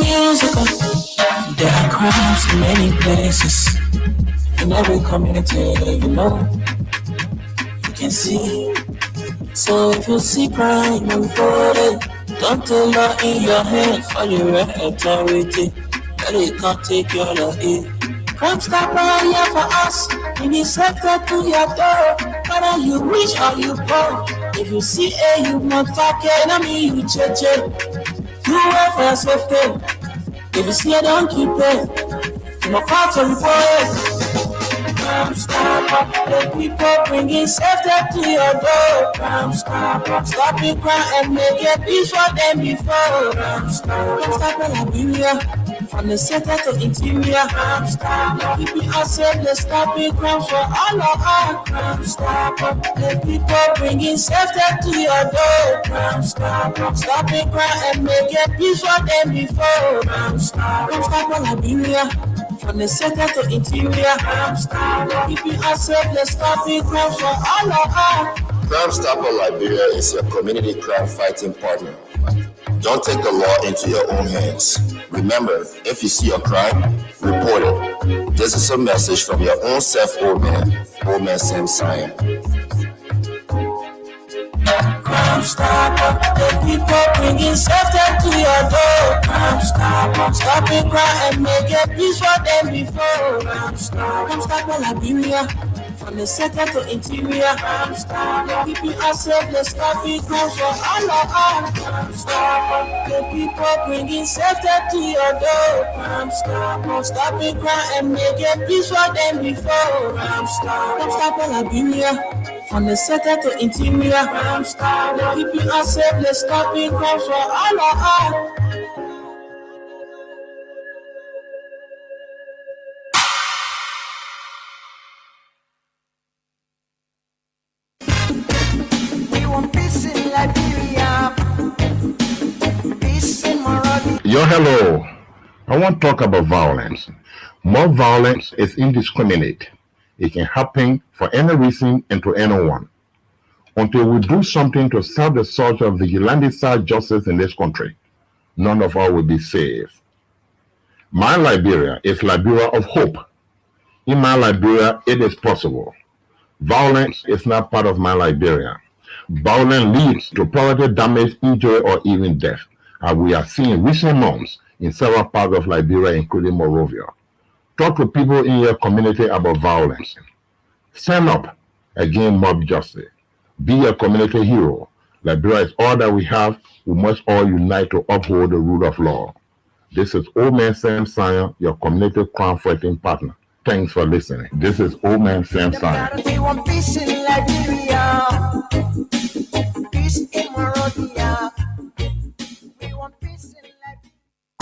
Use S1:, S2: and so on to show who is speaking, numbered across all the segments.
S1: Musical. There are crimes in many places, in every community, you can see. So if you see crime, report it. Don't tell law in your hand for your authority, that it can't take your life. Crime stopper here for us, we be safety to your door, whether you rich or you poor. If you see you not talking, I mean you check. You wait for your safety. If you see, don't keep it. No part of report. Crime stopper, the people bringing safety to your door. Crime stopper, stopping crime and make it peace for them before. Crime stopper, Liberia, from the center to interior. Crime stopper, keeping us safe, let's stop it. Crime for all of us. Crime stopper, the people bringing safety to your door. Crime stopper, stopping crime and make it peace for them before. Crime stopper, Liberia, from the center to interior. Crime stopper, keeping us safe, let's stop it. Crime for all of us.
S2: Crime Stopper Liberia is your community crime fighting partner. Don't take the law into your own hands. Remember, if you see a crime, report it. This is a message from your own self, Old Man Sam Sion.
S1: Crime Stopper, the people bringing safety to your door. Crime Stopper, stopping crime and make it peace for them before. Crime Stopper Liberia, from the center to interior. Crime Stopper, keeping us safe, let's stop it. Crime for all of us. Crime Stopper, the people bringing safety to your door. Crime Stopper, stopping crime and make it peace for them before. Crime Stopper Liberia, from the center to interior. Crime Stopper, keeping us safe, let's stop it. Crime for all of us.
S3: Yo, hello. I want to talk about violence. More violence is indiscriminate. It can happen for any reason and to anyone. Until we do something to stop the surge of vigilante-style justice in this country, none of us will be safe. My Liberia is Liberia of hope. In my Liberia, it is possible. Violence is not part of my Liberia. Violence leads to property damage, injury, or even death, as we are seeing in recent months in several parts of Liberia, including Monrovia. Talk to people in your community about violence. Stand up against mob justice. Be a community hero. Liberia is all that we have. We must all unite to uphold the rule of law. This is Old Man Sam Sion, your community crime fighting partner. Thanks for listening. This is Old Man Sam Sion.
S4: We want peace in Liberia. Peace in Monrovia. We want peace in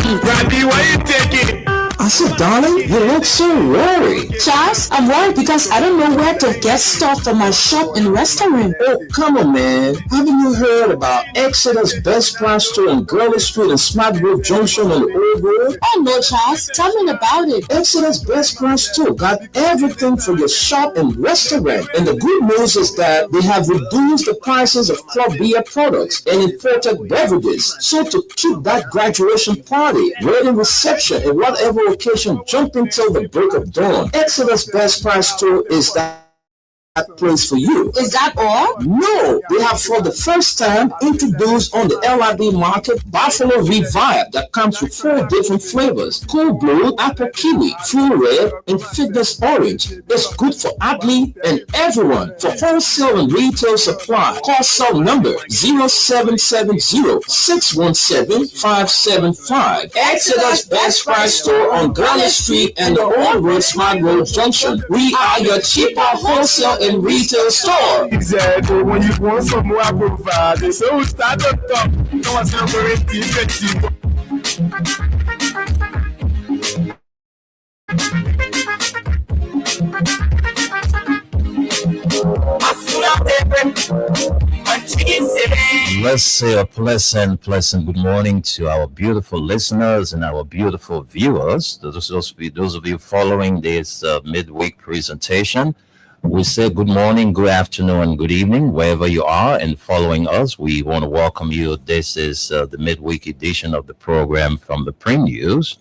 S4: Liberia.
S5: Randy, why you taking?
S6: I said, darling, you look so worried.
S7: Charles, I'm worried because I don't know where to get stuff for my shop and restaurant.
S6: Oh, come on, man. Haven't you heard about Exodus Best Price Store on Gurley Street and Smart Grove Junction on the Old Road?
S7: Oh, no, Charles. Tell me about it.
S6: Exodus Best Price Store got everything for your shop and restaurant. And the good news is that they have reduced the prices of club beer products and imported beverages. So to keep that graduation party, wedding reception, and whatever vacation jumping till the break of dawn. Exodus Best Price Store is that place for you.
S7: Is that all?
S6: No, they have for the first time introduced on the LIB market Buffalo Revive that comes with 4 different flavors: Cool Blue, Apple Kiwi, Full Red, and Fitness Orange. It's good for athlete and everyone. For wholesale and retail supply, call cell number 0770-617-575. Exodus Best Price Store on Ghana Street and the Old Road Smart Road Junction. We are your cheaper wholesale and retail store.
S5: Exactly. When you want some more, I provide. So we start up top. No one's going
S8: Let's say a pleasant good morning to our beautiful listeners and our beautiful viewers. Those of you following this midweek presentation, we say good morning, good afternoon, and good evening, wherever you are and following us. We want to welcome you. This is the midweek edition of the program from the Print News,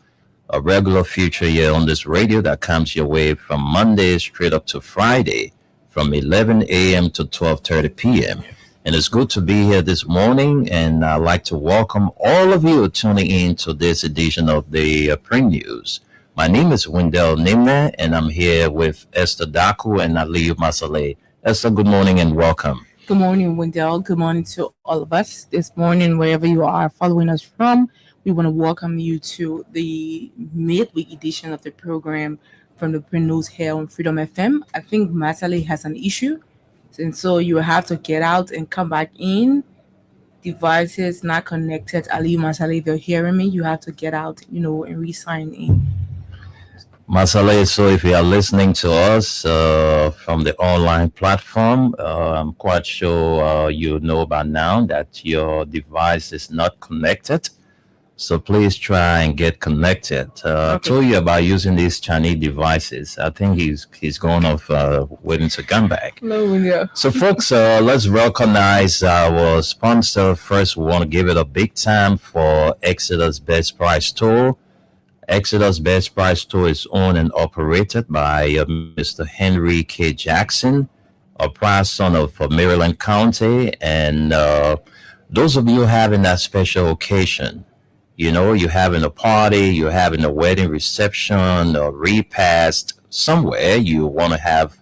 S8: a regular feature here on this radio that comes your way from Monday straight up to Friday from 11 a.m. to 12:30 p.m. And it's good to be here this morning, and I'd like to welcome all of you tuning in to this edition of the Print News. My name is Wendell Nimne, and I'm here with Esther Daku and Aliyu Masale. Esther, good morning and welcome.
S9: Good morning, Wendell. Good morning to all of us this morning, wherever you are following us from. We want to welcome you to the midweek edition of the program from the Print News here on Freedom FM. I think Masale has an issue, and so you have to get out and come back in. Devices not connected. Aliyu Masale, if you're hearing me, you have to get out, and re-sign in.
S8: Masale, so if you are listening to us from the online platform, I'm quite sure you know by now that your device is not connected. So please try and get connected. I told you about using these Chinese devices. I think he's going off waiting to come back.
S9: No, yeah.
S8: So folks, let's recognize our sponsor. First, we want to give it a big time for Exodus Best Price Store. Exodus Best Price Store is owned and operated by Mr. Henry K. Jackson, a proud son of Maryland County. And those of you having that special occasion, you're having a party, you're having a wedding reception, a repast, somewhere you want to have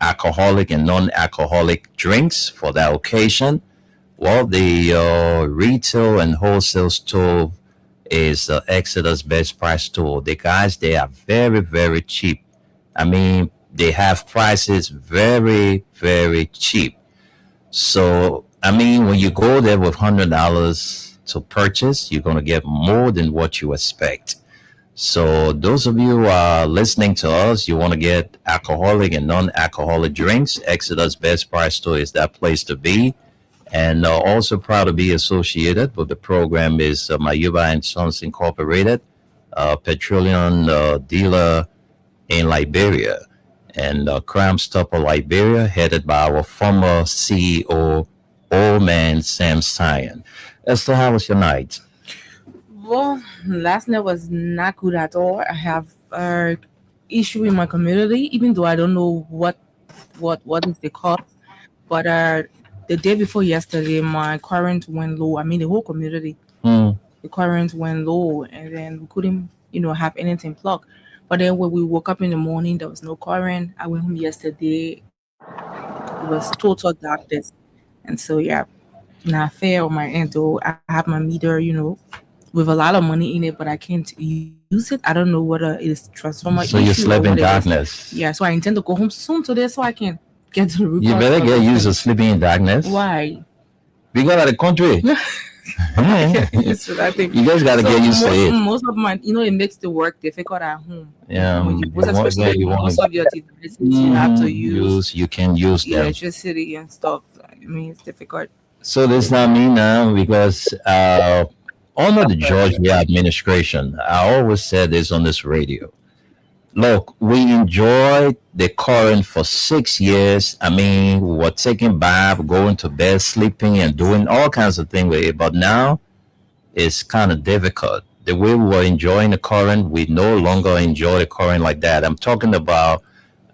S8: alcoholic and non-alcoholic drinks for that occasion. Well, the retail and wholesale store is Exodus Best Price Store. The guys, they are very, very cheap. I mean, they have prices very, very cheap. So, I mean, when you go there with $100 to purchase, you're going to get more than what you expect. So those of you who are listening to us, you want to get alcoholic and non-alcoholic drinks, Exodus Best Price Store is that place to be. And also proud to be associated with the program is Mayuba and Sons Incorporated, petroleum dealer in Liberia, and Crime Stopper Liberia, headed by our former CEO, Old Man Sam Sion. Esther, how was your night?
S9: Well, last night was not good at all. I have an issue in my community, even though I don't know what is the cause. But the day before yesterday, my current went low. I mean, the whole community, the current went low, and then we couldn't, have anything plugged. But then when we woke up in the morning, there was no current. I went home yesterday. It was total darkness. And so, yeah, not fair on my end, though. I have my meter, with a lot of money in it, but I can't use it. I don't know whether it is transformer.
S8: So you slept in darkness.
S9: Yeah, so I intend to go home soon today so I can get to the root.
S8: You better get used to sleeping in darkness.
S9: Why?
S8: We got out of the country.
S9: I think
S8: you guys got to get used to it.
S9: Most of my, it makes the work difficult at home.
S8: Yeah.
S9: Especially most of your devices, you have to use.
S8: You can use them.
S9: Electricity and stuff. I mean, it's difficult.
S8: So this not me now, because under the Georgia administration, I always said this on this radio. Look, we enjoyed the current for 6 years. I mean, we were taking bath, going to bed, sleeping, and doing all kinds of things with it. But now it's kind of difficult the way we were enjoying the current, we no longer enjoy the current like that. I'm talking about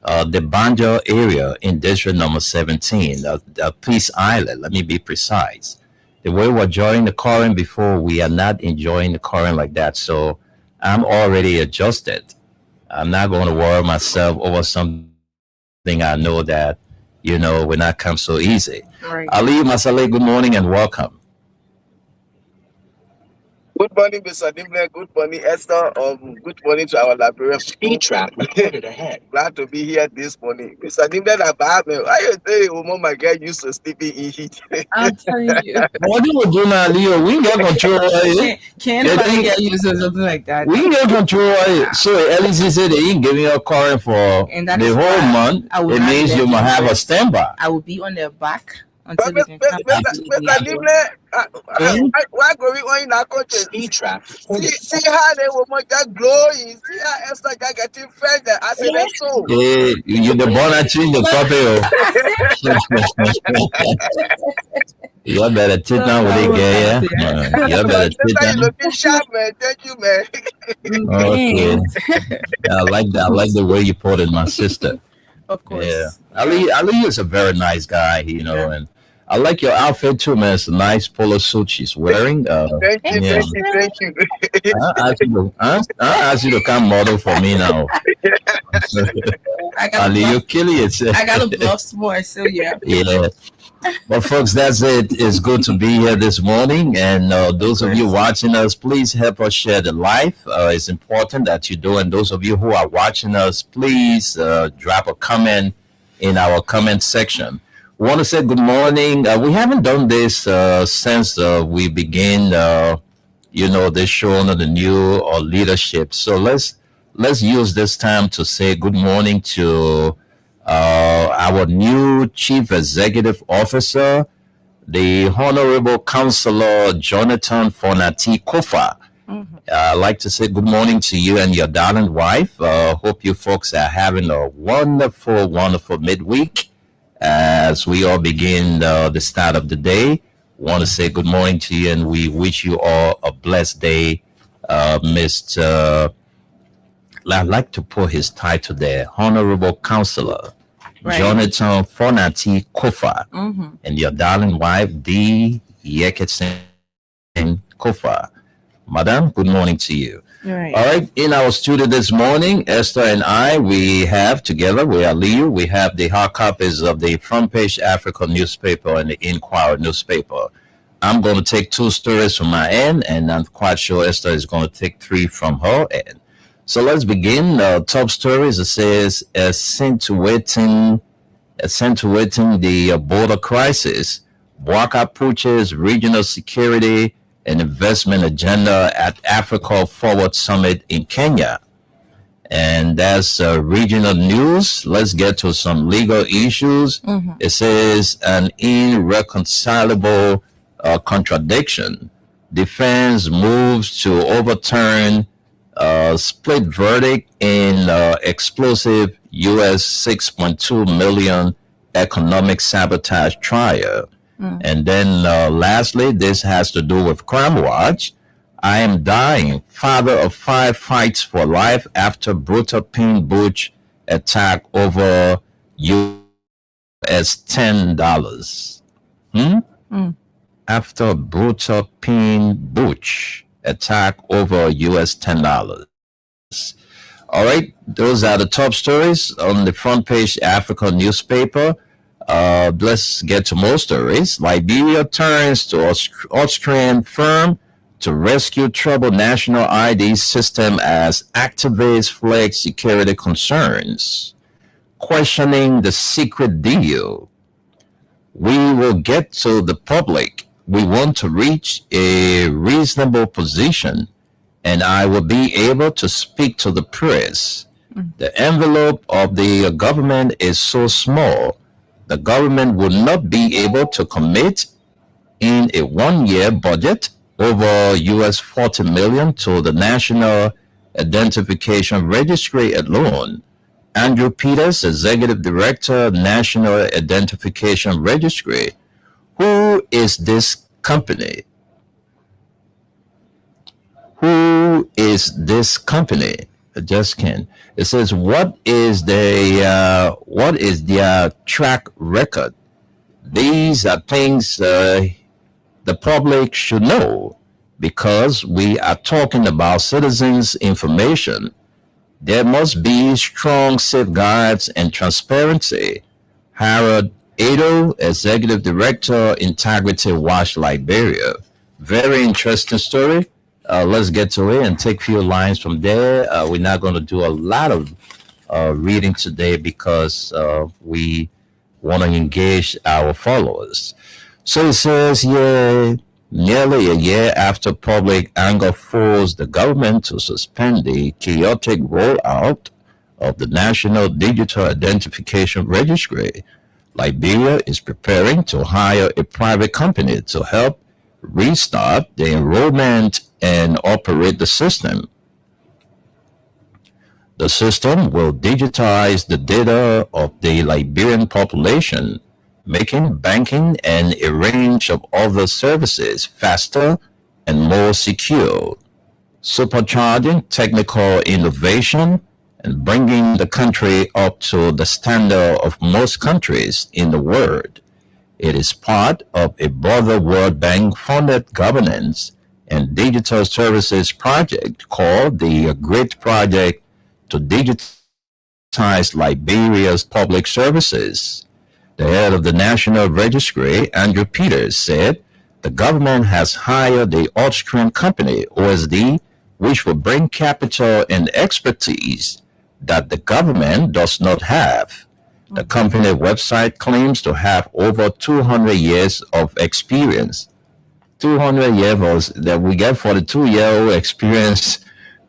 S8: the Banjo area in district number 17, Peace Island, let me be precise. The way we're enjoying the current before, we are not enjoying the current like that. So I'm already adjusted. I'm not going to worry myself over something I know that, will not come so easy.
S9: Right.
S8: Ali Masale, good morning and welcome.
S5: Good morning, Mr. Nimble. Good morning, Esther. Good morning to our librarian.
S6: Speed trap reported ahead.
S5: Glad to be here this morning. Mr. Nimble, why you say my girl used to sleep in heat?
S9: I'm telling you.
S8: What do you do now, Leo? We ain't got control of it.
S9: Can't nobody get used to something like that.
S8: We ain't got control of it. So LEC said they ain't giving you a current for
S9: And that
S8: the
S9: is
S8: whole
S9: why
S8: month.
S9: I will
S8: It
S9: not
S8: means
S9: let
S8: you
S9: you
S8: must have
S9: do
S8: a
S9: it.
S8: standby.
S9: I will be on their back
S5: But
S9: until they can come back to
S5: Mr.
S9: the
S5: Nimble, why going on in our country?
S6: Speed trap.
S5: See how they will make that glowing. See how Esther got getting further. I said, that's so.
S8: Hey, you the born and change the puppy. You better sit down with it, girl. Yeah. You better sit
S5: Sister, you
S8: down.
S5: looking sharp, man. Thank you, man.
S8: Okay. I like that. I like the way you put it, my sister.
S9: Of course.
S8: Yeah. Ali is a very nice guy, and I like your outfit too, man. It's a nice polo suit she's wearing.
S5: Thank you,
S8: Yeah.
S5: thank you.
S8: I ask you to come model for me now.
S9: I got
S8: Ali,
S9: a
S8: you're
S9: bluff,
S8: killing it.
S9: I got a bluff more, so yeah.
S8: Yeah. Well, folks, that's it. It's good to be here this morning. And those of you watching us, please help us share the live. It's important that you do. And those of you who are watching us, please drop a comment in our comment section. We want to say good morning. We haven't done this since we began, this show under the new leadership. So let's use this time to say good morning to our new Chief Executive Officer, the Honorable Councillor Jonathan Fonati Kofa. I'd like to say good morning to you and your darling wife. Hope you folks are having a wonderful, wonderful midweek as we all begin the start of the day. Want to say good morning to you, and we wish you all a blessed day, Mr. I'd like to put his title there, Honorable Councillor Jonathan Fonati Kofa, and your darling wife, Dee Yeketsen Kofa. Madam, good morning to you.
S9: Right.
S8: All right, in our studio this morning, Esther and I, we have together, we are Leo, we have the hard copies of the Front Page Africa newspaper and the Inquirer newspaper. I'm going to take 2 stories from my end, and I'm quite sure Esther is going to take 3 from her end. So let's begin. Top stories, it says, accentuating the border crisis, Bwaka pushes regional security and investment agenda at Africa Forward Summit in Kenya. And that's regional news. Let's get to some legal issues. It says an irreconcilable contradiction. Defense moves to overturn split verdict in explosive U.S. $6.2 million economic sabotage trial. And then lastly, this has to do with Crime Watch. I am dying. Father of 5 fights for life after brutal pin butch attack over US $10. After brutal pin butch attack over US $10. All right, those are the top stories on the Front Page Africa newspaper. Let's get to more stories. Liberia turns to Austrian firm to rescue troubled national ID system as activists flag security concerns. Questioning the secret deal. We will get to the public. We want to reach a reasonable position, and I will be able to speak to the press. The envelope of the government is so small, the government would not be able to commit in a 1-year budget over US $40 million to the National Identification Registry alone. Andrew Peters, Executive Director, National Identification Registry. Who is this company? who is this company? Just can. It says, what is their track record? These are things the public should know because we are talking about citizens' information. There must be strong safeguards and transparency. Harold Ado, Executive Director, Integrity Watch Liberia. Very interesting story. Let's get to it and take a few lines from there. We're not going to do a lot of reading today because we want to engage our followers. So it says here, nearly a year after public anger forced the government to suspend the chaotic rollout of the National Digital Identification Registry, Liberia is preparing to hire a private company to help restart the enrollment and operate the system. The system will digitize the data of the Liberian population, making banking and a range of other services faster and more secure, supercharging technical innovation and bringing the country up to the standard of most countries in the world. It is part of a broader World Bank-funded governance and digital services project called the GREAT Project to digitize Liberia's public services. The head of the National Registry, Andrew Peters, said the government has hired the Austrian company, OSD, which will bring capital and expertise that the government does not have. The company website claims to have over 200 years of experience. 200 years that we get 42-year-old experience.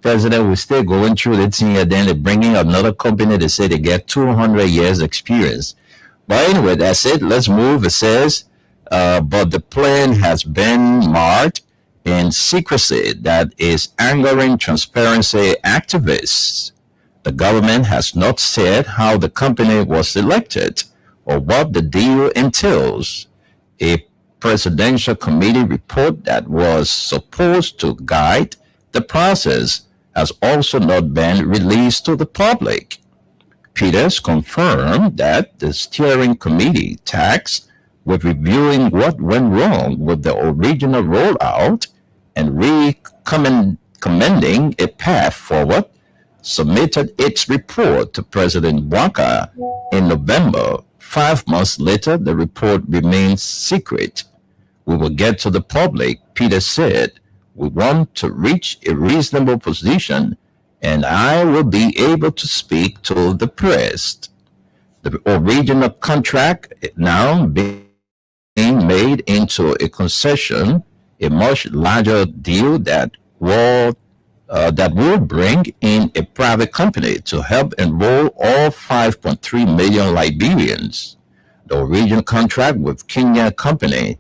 S8: President will still going through the thing, and then they're bringing another company to say they get 200 years experience. But anyway, that's it. Let's move. It says, but the plan has been marred in secrecy that is angering transparency activists. The government has not said how the company was selected or what the deal entails. A presidential committee report that was supposed to guide the process has also not been released to the public. Peters confirmed that the steering committee tasked with reviewing what went wrong with the original rollout and recommending a path forward submitted its report to President Bouaka in November. 5 months later, the report remains secret. We will get to the public, Peters said. We want to reach a reasonable position, and I will be able to speak to the press. The original contract now being made into a concession, a much larger deal that will bring in a private company to help enroll all 5.3 million Liberians. The original contract with Kenya company,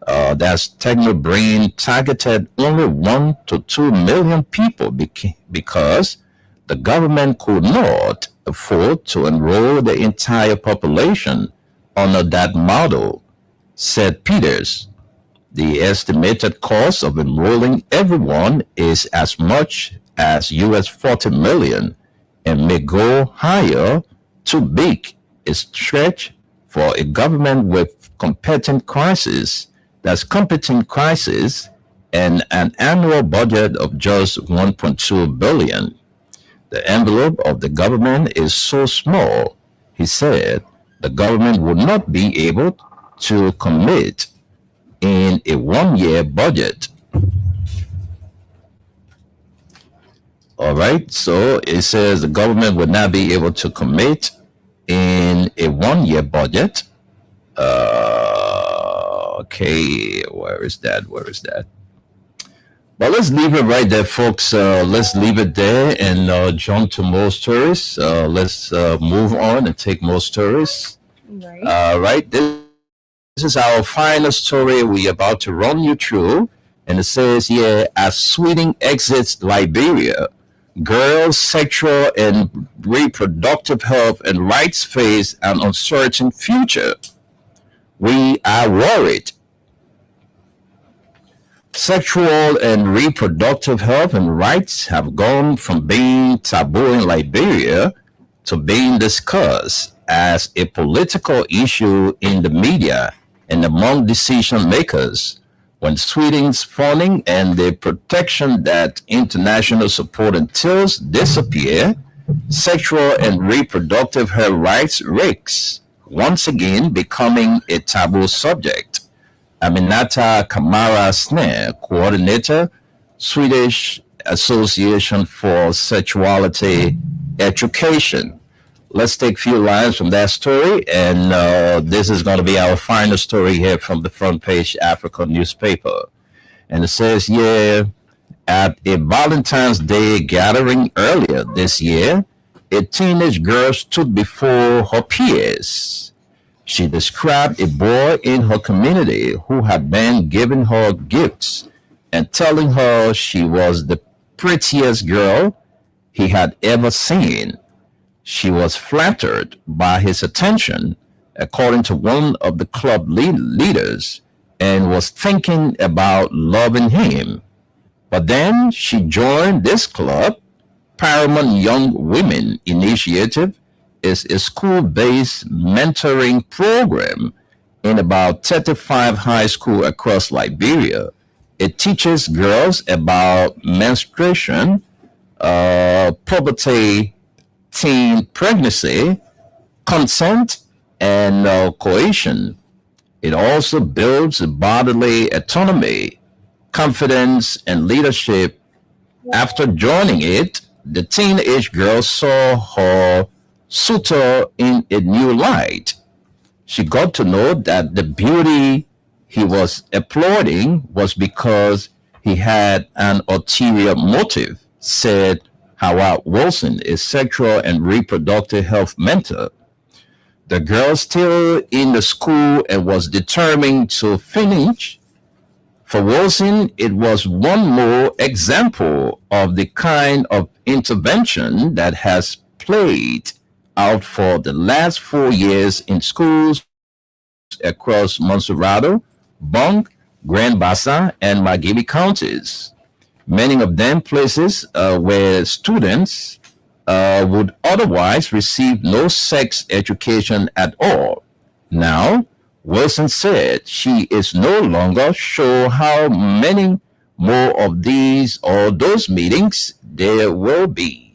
S8: that's Technobrain, targeted only 1 to 2 million people because the government could not afford to enroll the entire population under that model, said Peters. The estimated cost of enrolling everyone is as much as US 40 million and may go higher. Too big a stretch for a government with competing crisis and an annual budget of just 1.2 billion. The envelope of the government is so small, he said, the government would not be able to commit in a one-year budget. All right, so it says the government would not be able to commit in a one-year budget. Okay, where is that? Well, let's leave it right there, folks. Let's leave it there and jump to more stories. Let's move on and take more stories.
S9: Right.
S8: Right, this is our final story we're about to run you through. And it says here, as Sweden exits Liberia, girls' sexual and reproductive health and rights face an uncertain future. We are worried. Sexual and reproductive health and rights have gone from being taboo in Liberia to being discussed as a political issue in the media and among decision makers. When Sweden's funding and the protection that international support entails disappear, sexual and reproductive health rights risks once again becoming a taboo subject. Aminata Kamara Snare, coordinator, Swedish Association for Sexuality Education. Let's take a few lines from that story, and this is going to be our final story here from the front page Africa newspaper. And it says, yeah, at a Valentine's Day gathering earlier this year, a teenage girl stood before her peers. She described a boy in her community who had been giving her gifts and telling her she was the prettiest girl he had ever seen. She was flattered by his attention, according to one of the club leaders, and was thinking about loving him. But then she joined this club. Paramount Young Women Initiative is a school-based mentoring program in about 35 high schools across Liberia. It teaches girls about menstruation, puberty, teen pregnancy, consent, and coercion. It also builds bodily autonomy, confidence, and leadership. After joining it, the teenage girl saw her suitor in a new light. She got to know that the beauty he was applauding was because he had an ulterior motive, said Howard Wilson, a sexual and reproductive health mentor. The girl still in the school and was determined to finish. For Wilson, it was one more example of the kind of intervention that has played out for the last 4 years in schools across Monserrado, Bong, Grand Bassa, and Magimi counties. Many of them places where students would otherwise receive no sex education at all. Now, Wilson said she is no longer sure how many more of these or those meetings there will be.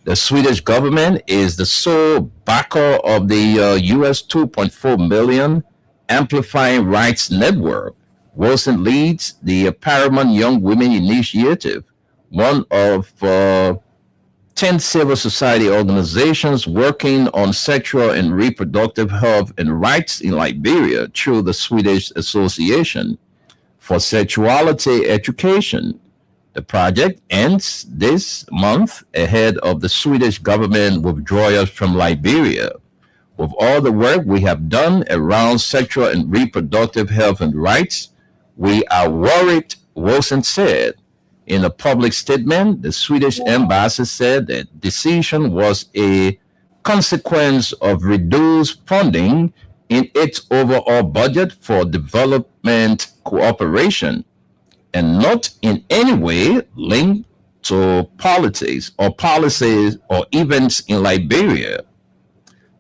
S8: The Swedish government is the sole backer of the US $2.4 million Amplifying Rights Network. Wilson leads the Paramount Young Women Initiative, one of 10 civil society organizations working on sexual and reproductive health and rights in Liberia through the Swedish Association for Sexuality Education. The project ends this month ahead of the Swedish government withdrawal from Liberia. With all the work we have done around sexual and reproductive health and rights, we are worried, Wilson said. In a public statement, the Swedish embassy said the decision was a consequence of reduced funding in its overall budget for development cooperation, and not in any way linked to politics or policies or events in Liberia.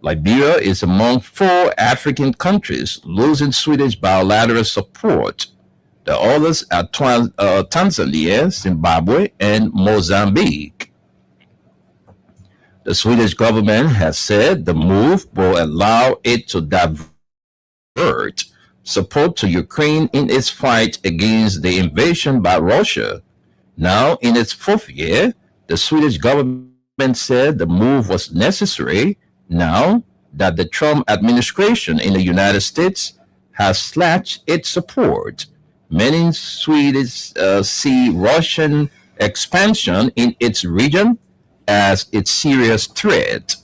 S8: Liberia is among 4 African countries losing Swedish bilateral support. The others are Tanzania, Zimbabwe, and Mozambique. The Swedish government has said the move will allow it to divert support to Ukraine in its fight against the invasion by Russia. Now, in its 4th year, the Swedish government said the move was necessary now that the Trump administration in the United States has slashed its support. Many Swedes see Russian expansion in its region as a serious threat.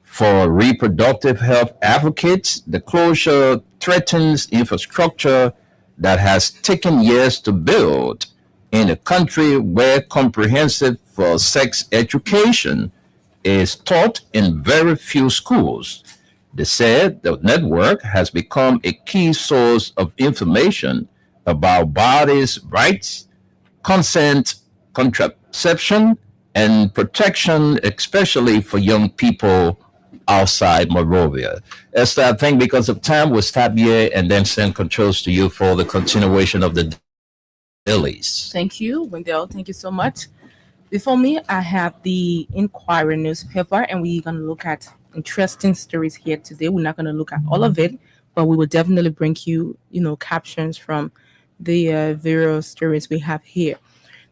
S8: For reproductive health advocates, the closure threatens infrastructure that has taken years to build in a country where comprehensive sex education is taught in very few schools. They said the network has become a key source of information about bodies' rights, consent, contraception, and protection, especially for young people outside Monrovia. Esther, I think because of time, we'll stop here and then send controls to you for the continuation of the dailies.
S9: Thank you, Wendell. Thank you so much. Before me, I have the Inquirer newspaper, and we're going to look at interesting stories here today. We're not going to look at all of it, but we will definitely bring you, captions from the various stories we have here.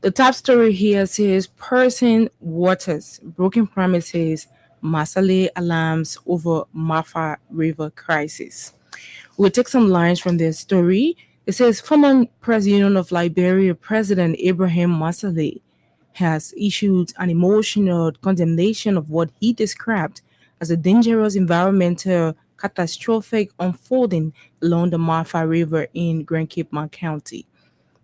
S9: The top story here says Person Waters, broken promises, Masale alarms over Marfa River crisis. We'll take some lines from this story. It says former President of Liberia, President Abraham Masale, has issued an emotional condemnation of what he described as a dangerous environmental catastrophic unfolding along the Marfa River in Grand Cape Mount County.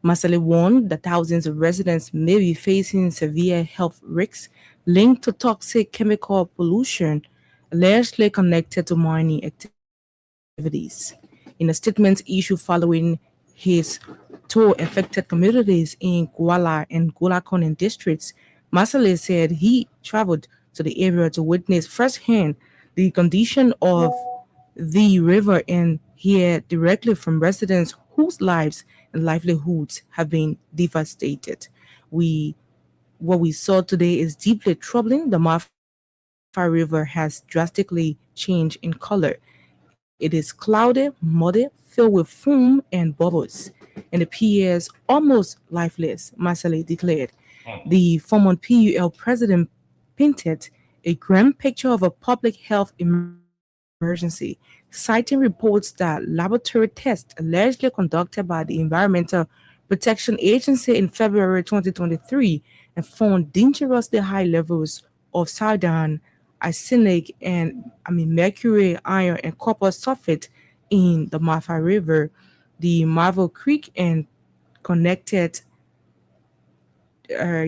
S9: Masale warned that thousands of residents may be facing severe health risks linked to toxic chemical pollution allegedly connected to mining activities. In a statement issued following his tour affected communities in Kuala and Gulakonen districts, Masale said he traveled to the area to witness firsthand the condition of the river and hear directly from residents whose lives and livelihoods have been devastated. What we saw today is deeply troubling. The Marfa River has drastically changed in color. It is cloudy, muddy, filled with foam and bubbles, and appears almost lifeless, Masale declared. The former PUL president painted a grim picture of a public health emergency, citing reports that laboratory tests allegedly conducted by the Environmental Protection Agency in February 2023 and found dangerously high levels of cyanide, arsenic, and mercury, iron, and copper sulfate in the Marfa River, the Marvel Creek, and connected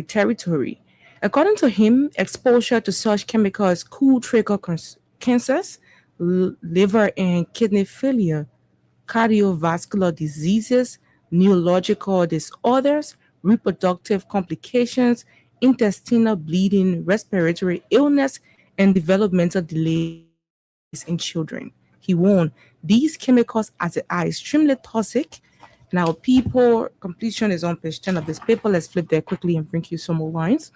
S9: territory. According to him, exposure to such chemicals could trigger cancers, liver and kidney failure, cardiovascular diseases, neurological disorders, reproductive complications, intestinal bleeding, respiratory illness, and developmental delays in children. He warned these chemicals are extremely toxic. Now, people, completion is on page 10 of this paper. Let's flip there quickly and bring you some more lines.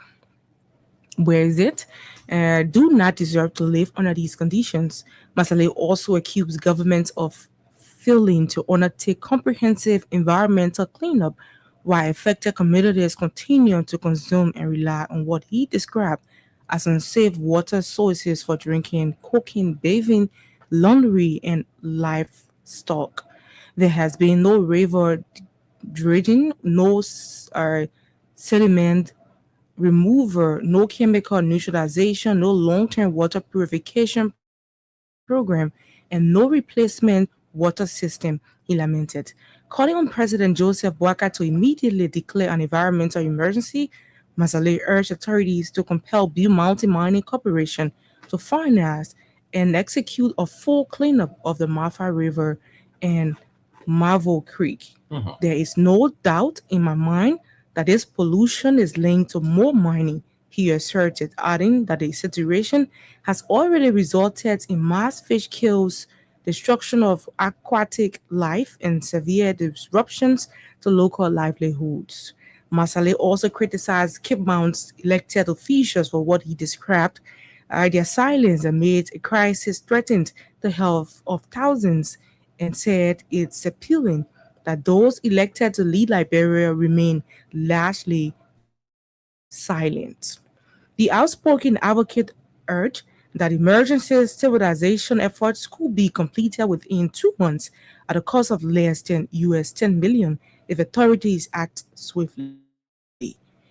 S9: Where is it? Do not deserve to live under these conditions. Masale also accused governments of failing to undertake comprehensive environmental cleanup while affected communities continue to consume and rely on what he described as unsafe water sources for drinking, cooking, bathing, laundry, and livestock. There has been no river dredging, no sediment remover, no chemical neutralization, no long-term water purification program, and no replacement water system, he lamented. Calling on President Joseph Boakai to immediately declare an environmental emergency, Masale urged authorities to compel Blue Mountain Mining Corporation to finance and execute a full cleanup of the Marfa River and Marvel Creek. There is no doubt in my mind that this pollution is linked to more mining, he asserted, adding that the situation has already resulted in mass fish kills, destruction of aquatic life, and severe disruptions to local livelihoods. Masale also criticized Cape Mount's elected officials for what he described their silence amid a crisis threatened the health of thousands, and said it's appealing that those elected to lead Liberia remain largely silent. The outspoken advocate urged that emergency stabilization efforts could be completed within 2 months at a cost of less than US 10 million if authorities act swiftly.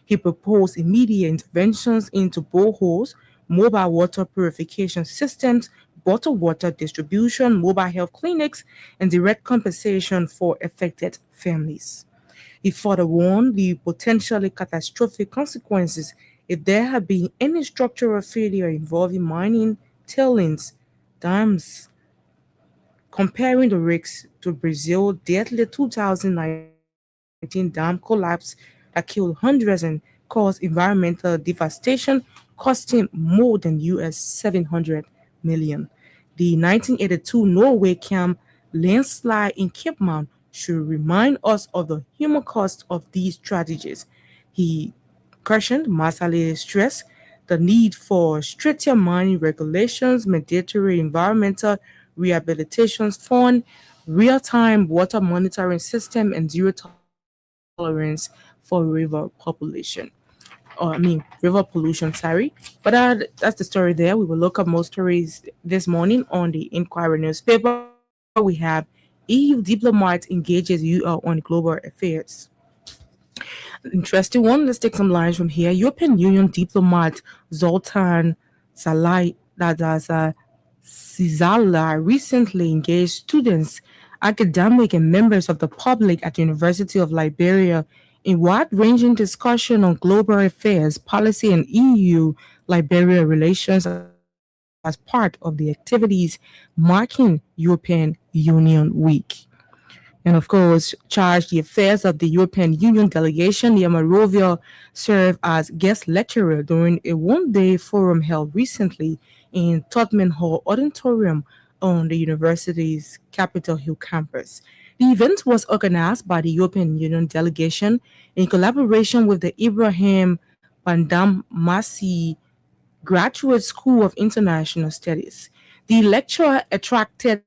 S9: He proposed immediate interventions into boreholes, mobile water purification systems, bottled water distribution, mobile health clinics, and direct compensation for affected families. He further warned the potentially catastrophic consequences if there had been any structural failure involving mining, tailings, dams, comparing the risks to Brazil's deadly 2009 dam collapse that killed hundreds and caused environmental devastation, costing more than US 700 million. The 1982 Norway camp landslide in Cape Mount should remind us of the human cost of these tragedies. He cautioned Masale stressed the need for stricter mining regulations, mandatory environmental rehabilitation fund, real-time water monitoring system, and zero tolerance for river population. Or I mean river pollution. Sorry, but that's the story there. We will look up more stories this morning on the Inquirer newspaper. We have EU diplomat engages UL on global affairs. Interesting one. Let's take some lines from here. European Union diplomat Zoltan Salai Sizala recently engaged students, academic, and members of the public at the University of Liberia in wide-ranging discussion on global affairs, policy, and EU-Liberia relations as part of the activities marking European Union Week. And of course, charged the affairs of the European Union delegation, Yamarovia served as guest lecturer during a one-day forum held recently in Tottenham Hall Auditorium on the university's Capitol Hill campus. The event was organized by the European Union delegation in collaboration with the Ibrahim Bandamasi Graduate School of International Studies. The lecture attracted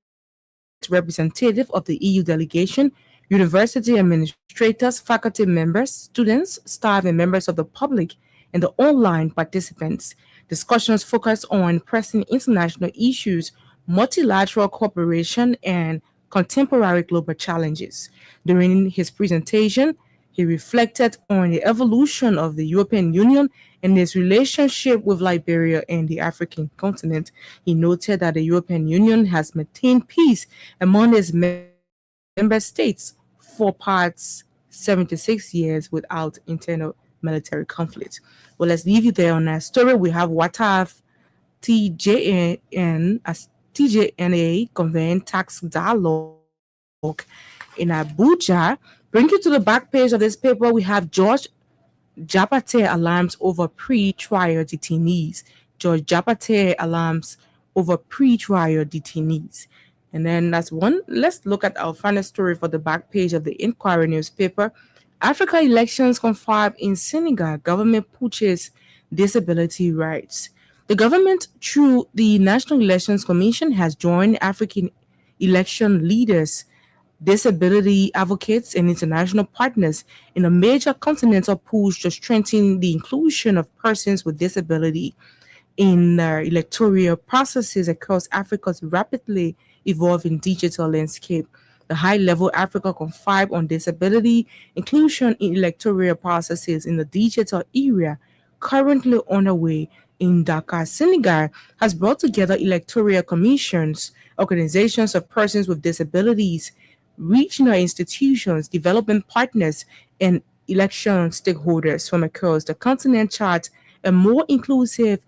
S9: representative of the EU delegation, university administrators, faculty members, students, staff, and members of the public, and the online participants. Discussions focused on pressing international issues, multilateral cooperation, and contemporary global challenges. During his presentation, he reflected on the evolution of the European Union and its relationship with Liberia and the African continent. He noted that the European Union has maintained peace among its member states for past 76 years without internal military conflict. Well, let's leave you there on that story. We have WATAF TJN as TJNA convened tax dialogue in Abuja. Bring you to the back page of this paper. We have George Japate alarms over pre-trial detainees. George Japate alarms over pre-trial detainees. And then that's one. Let's look at our final story for the back page of the Inquirer newspaper. Africa elections confirmed in Senegal. Government pushes disability rights. The government, through the National Elections Commission, has joined African election leaders, disability advocates, and international partners in a major continental push to strengthen the inclusion of persons with disability in electoral processes across Africa's rapidly evolving digital landscape. The high-level Africa Confab on disability inclusion in electoral processes in the digital era, currently underway in Dakar, Senegal, has brought together electoral commissions, organizations of persons with disabilities, regional institutions, development partners, and election stakeholders from across the continent chart a more inclusive,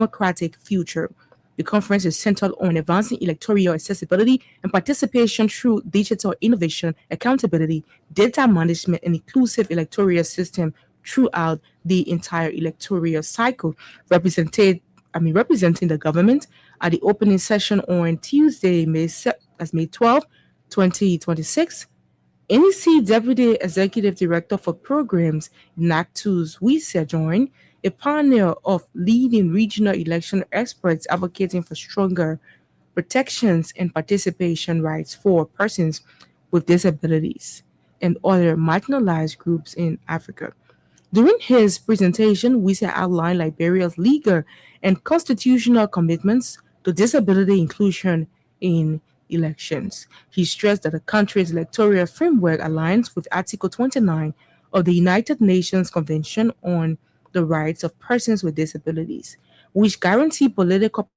S9: democratic future. The conference is centered on advancing electoral accessibility and participation through digital innovation, accountability, data management, and inclusive electoral system throughout the entire electoral cycle. Representing the government at the opening session on Tuesday, May 12, 2026. NEC Deputy Executive Director for Programs, Nactus Wisa, joined a panel of leading regional election experts advocating for stronger protections and participation rights for persons with disabilities and other marginalized groups in Africa. During his presentation, Wisa outlined Liberia's legal and constitutional commitments to disability inclusion in elections. He stressed that the country's electoral framework aligns with Article 29 of the United Nations Convention on the Rights of Persons with Disabilities, which guarantee political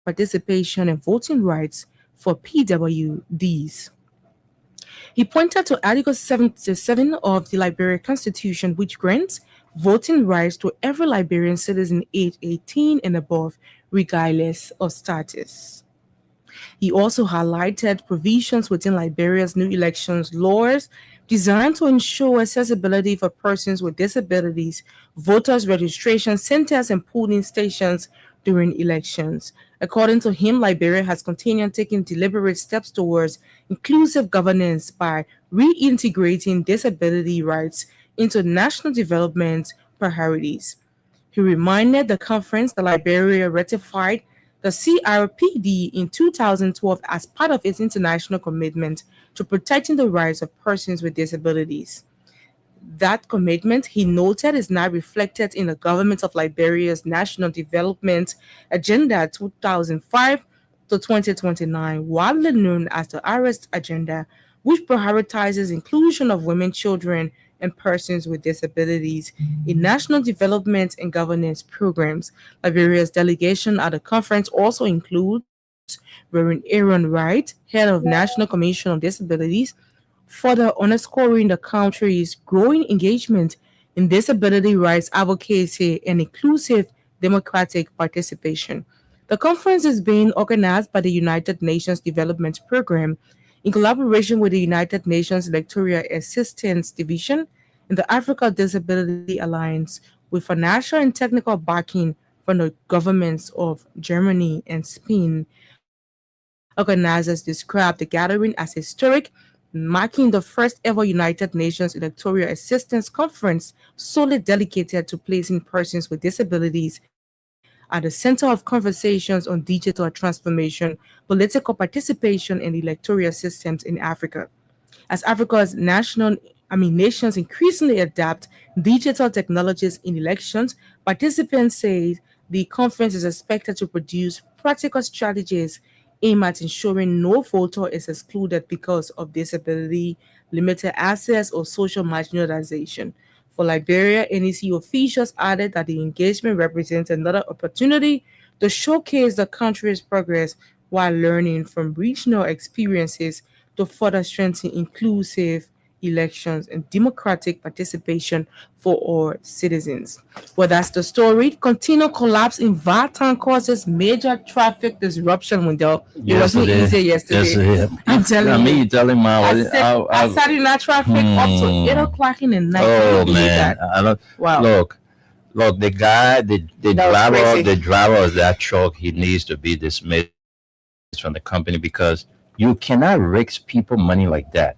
S9: participation and voting rights for PWDs. He pointed to Article 77 of the Liberian Constitution, which grants voting rights to every Liberian citizen aged 18 and above, regardless of status. He also highlighted provisions within Liberia's new elections laws designed to ensure accessibility for persons with disabilities, voters' registration centers, and polling stations during elections. According to him, Liberia has continued taking deliberate steps towards inclusive governance by reintegrating disability rights into national development priorities. He reminded the conference that Liberia ratified the CRPD in 2012 as part of its international commitment to protecting the rights of persons with disabilities. That commitment, he noted, is now reflected in the government of Liberia's National Development Agenda 2005 to 2029, widely known as the ARREST Agenda, which prioritizes inclusion of women, children, and persons with disabilities in national development and governance programs. Liberia's delegation at the conference also includes Reverend Aaron Wright, head of National Commission on Disabilities, further underscoring the country's growing engagement in disability rights advocacy and inclusive democratic participation. The conference is being organized by the United Nations Development Program in collaboration with the United Nations Electoral Assistance Division and the Africa Disability Alliance, with financial and technical backing from the governments of Germany and Spain. Organizers described the gathering as historic, marking the first ever United Nations Electoral Assistance Conference solely dedicated to placing persons with disabilities at the center of conversations on digital transformation, political participation, and electoral systems in Africa. As Africa's nations increasingly adapt digital technologies in elections, participants say the conference is expected to produce practical strategies aimed at ensuring no voter is excluded because of disability, limited access, or social marginalization. For Liberia, NEC officials added that the engagement represents another opportunity to showcase the country's progress while learning from regional experiences to further strengthen inclusive elections and democratic participation for all citizens. Well, that's the story. Continued collapse in Vatan causes major traffic disruption. Wendell, it wasn't easy yesterday. I'm telling you.
S8: You telling me
S9: I sat in that traffic up to 8 o'clock in the night.
S8: Oh man,
S9: Wow.
S8: Look, the guy, the driver of that truck, he needs to be dismissed from the company because you cannot risk people money like that.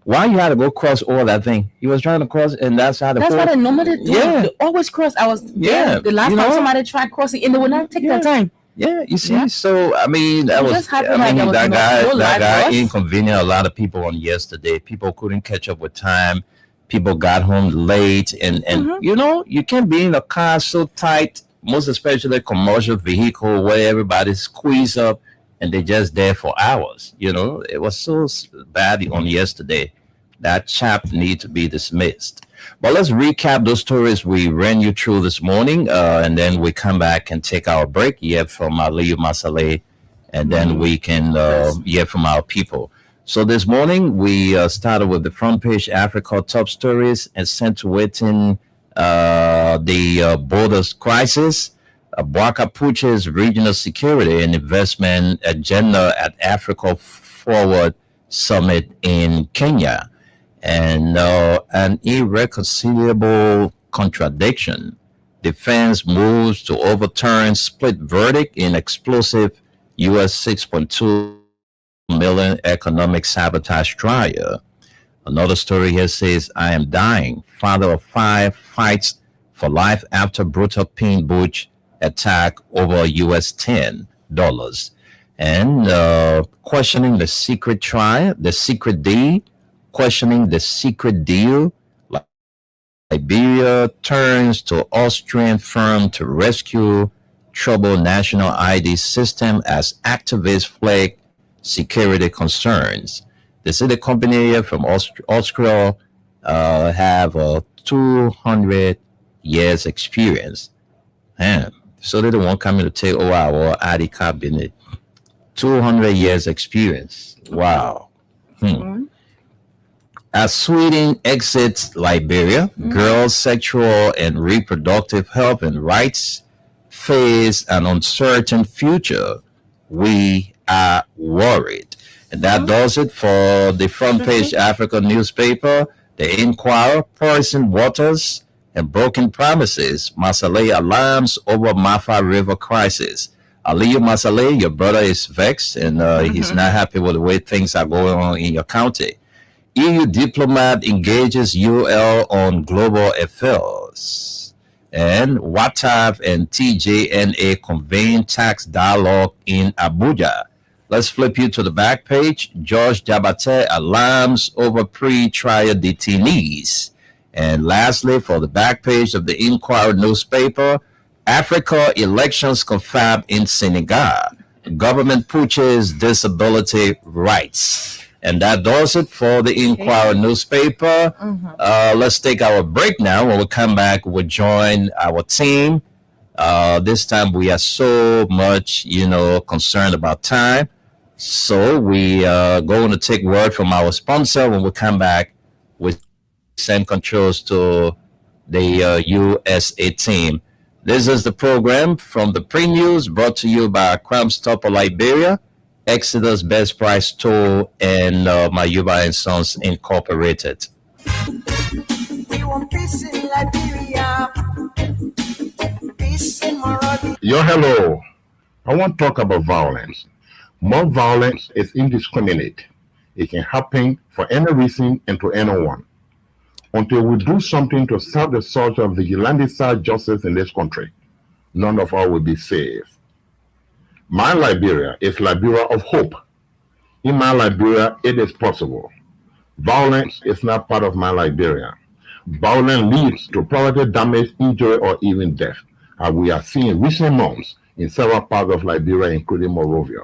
S8: Why you had to go cross all that thing? He was trying to cross, and that's how
S9: That's what I normally do.
S8: Yeah.
S9: They always cross. I was
S8: Yeah,
S9: the last
S8: you
S9: time
S8: know?
S9: somebody tried crossing, and they would not take
S8: Yeah.
S9: their time.
S8: Yeah, you see.
S9: Yeah.
S8: So I mean, that
S9: It
S8: was
S9: just happened like there was no
S8: that
S9: live
S8: guy
S9: bus.
S8: inconvenienced a lot of people on yesterday. People couldn't catch up with time. People got home late, and you can't be in a car so tight, most especially a commercial vehicle where everybody's squeezed up and they're just there for hours. It was so bad on yesterday. That chap needs to be dismissed. But let's recap those stories we ran you through this morning, and then we come back and take our break. Hear from Aliyu Masale, and then we can hear from our people. So this morning we started with the front page Africa top stories, accentuating the borders crisis, Bwaka Puche's regional security and investment agenda at Africa Forward Summit in Kenya. And an irreconcilable contradiction. Defense moves to overturn split verdict in explosive U.S. $6.2 million economic sabotage trial. Another story here says, I am dying. Father of 5 fights for life after brutal pin butch attack over US $10. And questioning the secret trial, the secret deal, questioning the secret deal. Liberia turns to Austrian firm to rescue troubled national ID system as activists flag security concerns. They say the company here from Austria have 200 years experience. Man, so they don't want coming to take over our ID cabinet. 200 years experience. Wow. As Sweden exits Liberia, girls' sexual and reproductive health and rights face an uncertain future. We are worried. And that does it for the front page African newspaper. The Inquirer, Poison Waters, and Broken Promises. Masale alarms over Mafa River crisis. Aliyu Masale, your brother is vexed and he's not happy with the way things are going on in your county. EU diplomat engages UL on global affairs. And WATAF and TJNA convene tax dialogue in Abuja. Let's flip you to the back page. George Jabate alarms over pre-trial detainees. And lastly, for the back page of the Inquirer newspaper, Africa elections confirmed in Senegal. Government pushes disability rights. And that does it for the Inquirer newspaper. Let's take our break now. When we come back, we'll join our team. This time we are so much, concerned about time. So we are going to take word from our sponsor. When we come back, we send controls to the USA team. This is the program from the pre-news brought to you by Crime Stopper Liberia, Exodus Best Price Store, and Mayuba and Sons Incorporated.
S4: We want peace in Liberia, peace in Monrovia.
S3: Yo, hello. I want to talk about violence. More violence is indiscriminate. It can happen for any reason and to anyone. Until we do something to stop the surge of vigilante-style justice in this country, none of us will be safe. My Liberia is Liberia of hope. In my Liberia, it is possible. Violence is not part of my Liberia. Violence leads to property damage, injury, or even death, as we are seeing in recent months in several parts of Liberia, including Monrovia.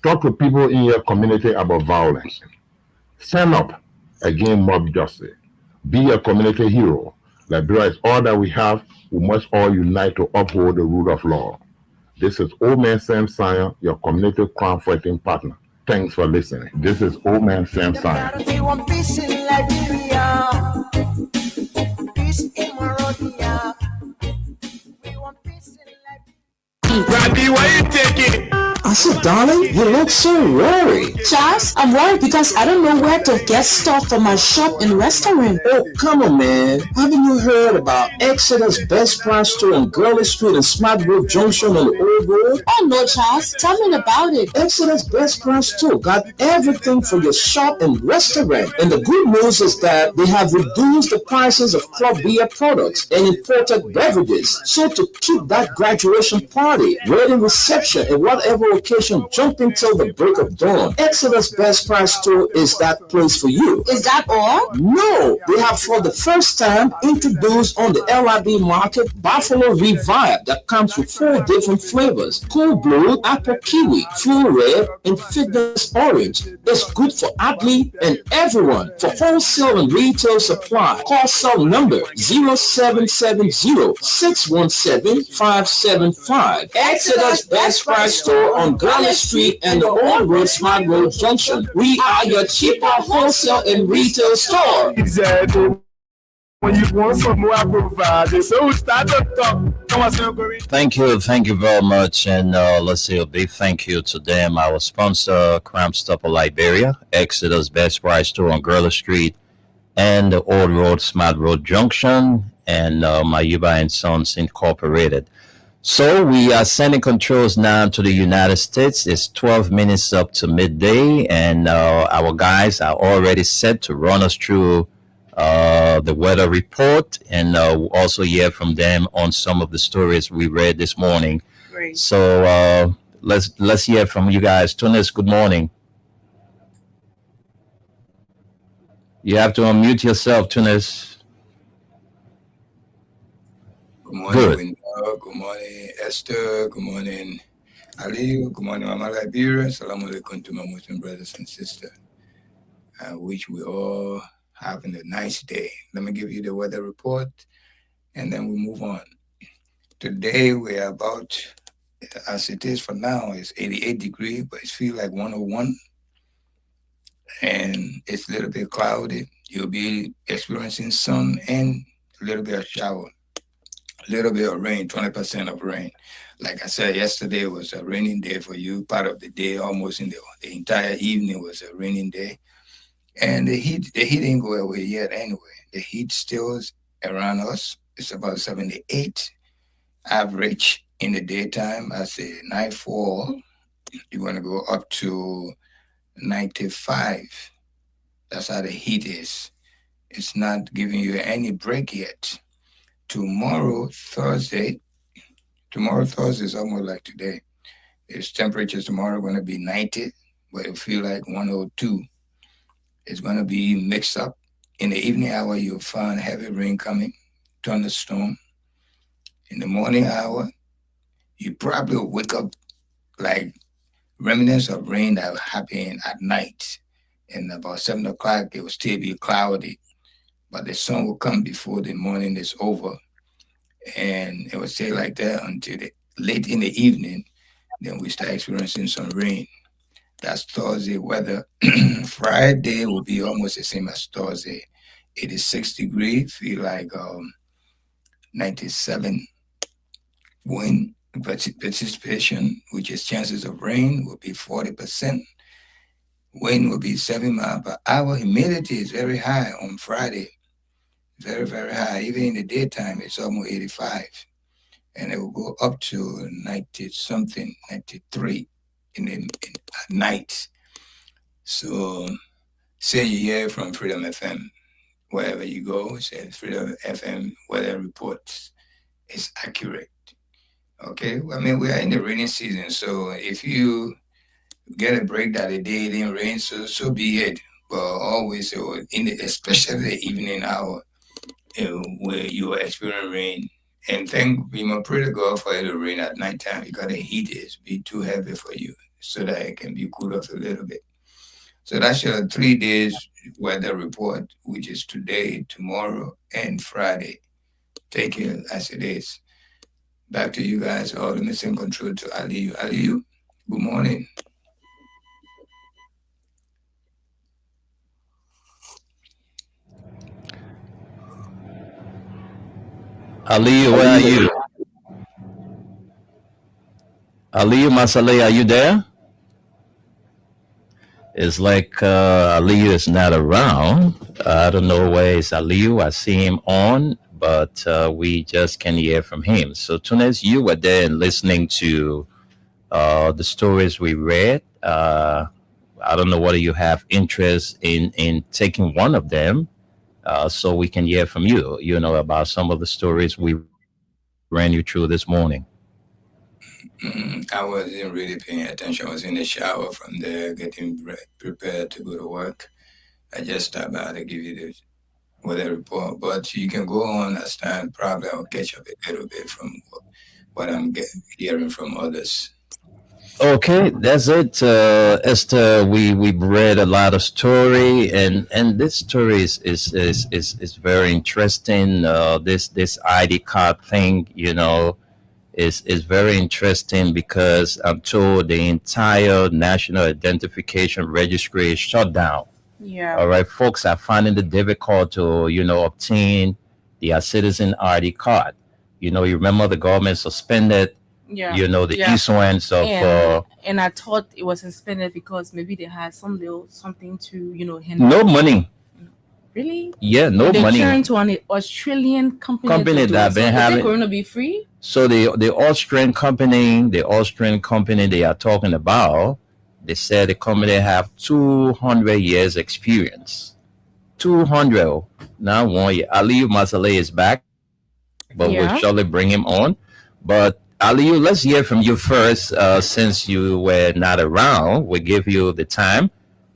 S3: Talk to people in your community about violence. Stand up against mob justice. Be a community hero. Liberia is all that we have. We must all unite to uphold the rule of law. This is Old Man Sam Sion, your community crime fighting partner. Thanks for listening. This is Old Man Sam Sion.
S4: We want peace in Liberia, peace in Monrovia. We want peace in Liberia.
S5: Randy, why you taking?
S6: I said, darling, you look so worried.
S7: Charles, I'm worried because I don't know where to get stuff for my shop and restaurant.
S6: Oh, come on, man. Haven't you heard about Exodus Best Price Store on Gurley Street and Smart Grove Junction on the Old Road?
S7: Oh no, Charles, tell me about it.
S6: Exodus Best Price Store got everything for your shop and restaurant. And the good news is that they have reduced the prices of club beer products and imported beverages. So to keep that graduation party, wedding reception, and whatever occasion jumping till the break of dawn, Exodus Best Price Store is that place for you.
S7: Is that all?
S6: No, they have for the first time introduced on the LIB market Buffalo Revive that comes with 4 different flavors: Cool Blue, Apple Kiwi, Full Red, and Fitness Orange. It's good for athlete and everyone. For wholesale and retail supply, call cell number 0770-617-575. Exodus Best Price Store on Gurley Street and the Old Road Smart Road Junction. We are your cheaper wholesale and retail store.
S5: Exactly. When you want some more, I provide it. So start to talk.
S8: Thank you very much, and let's say a big thank you to them, our sponsor, Crime Stopper Liberia, Exodus Best Price Store on Gurley Street and the Old Road Smart Road Junction, and Mayuba and Sons Incorporated. So we are sending controls now to the United States. It's 12 minutes up to midday, and our guys are already set to run us through the weather report, and we'll also hear from them on some of the stories we read this morning.
S9: Great.
S8: So let's hear from you guys. Tunis, good morning. You have to unmute yourself, Tunis.
S10: Good morning,
S8: Good.
S10: Window. Good morning, Esther. Good morning, Ali. Good morning, Mama Liberia. Assalamu alaikum to my Muslim brothers and sisters. I wish we all having a nice day. Let me give you the weather report, and then we move on. Today we are about, as it is for now, it's 88 degrees, but it feels like 101, and it's a little bit cloudy. You'll be experiencing sun and a little bit of shower. little bit of rain, 20% of rain. Like I said, yesterday was a raining day for you. Part of the day, almost in the entire evening, was a raining day. And the heat didn't go away yet anyway. The heat still is around us. It's about 78 average in the daytime. As the nightfall, you're going to go up to 95. That's how the heat is. It's not giving you any break yet. Tomorrow, Thursday is almost like today. Its temperatures tomorrow going to be 90, but it feel like 102. It's going to be mixed up. In the evening hour, you'll find heavy rain coming, thunderstorm. In the morning hour, you probably will wake up like remnants of rain that will happen at night. And about 7 o'clock, it will still be cloudy, but the sun will come before the morning is over. And it will stay like that until late in the evening. Then we start experiencing some rain. That's Thursday weather. Friday will be almost the same as Thursday. 86 degrees, feel like 97 wind participation, which is chances of rain, will be 40%. Wind will be 7 miles per hour. Humidity is very high on Friday. Very, very high. Even in the daytime, it's almost 85. And it will go up to 90 something, 93 at night. So say you hear from Freedom FM, wherever you go, say Freedom FM weather reports is accurate. Okay, I mean, we are in the rainy season, so if you get a break that a day it didn't rain, so be it. But always, especially the evening hour, where you are experiencing rain, and we must pray to God for it to rain at nighttime because the heat is be too heavy for you, so that it can be cooled off a little bit. So that's your 3 days weather report, which is today, tomorrow, and Friday. Take it as it is. Back to you guys, all the missing control to Aliyu. Aliyu, good morning.
S8: Aliyu, where are you? Aliyu Masale, are you there? It's like Aliyu is not around. I don't know where is Aliyu. I see him on, but we just can't hear from him. So, Tunes, you were there and listening to the stories we read. I don't know whether you have interest in taking one of them, so we can hear from you. You know about some of the stories we ran you through this morning.
S10: I wasn't really paying attention. I was in the shower from there, getting prepared to go to work. I just stopped by to give you the weather report. But you can go on as time. Probably I'll catch up a little bit from what I'm hearing from others.
S8: Okay, that's it, Esther. We read a lot of story, and this story is very interesting. This ID card thing, is very interesting because I'm told the entire National Identification Registry is shut down.
S9: Yeah.
S8: All right, folks are finding it difficult to obtain their citizen ID card. You remember the government suspended the issuance of
S9: and I thought it was suspended because maybe they had something to handle.
S8: No money.
S9: Really?
S8: Yeah, no
S9: they
S8: money.
S9: Turned to an Australian company
S8: that been having.
S9: Is it going to be free?
S8: So the Austrian company they are talking about, they said the company have 200 years experience. 200. Now 1 year. Aliyu Masale is back, but we'll surely bring him on. But Aliyu, let's hear from you first, since you were not around. We'll give you the time.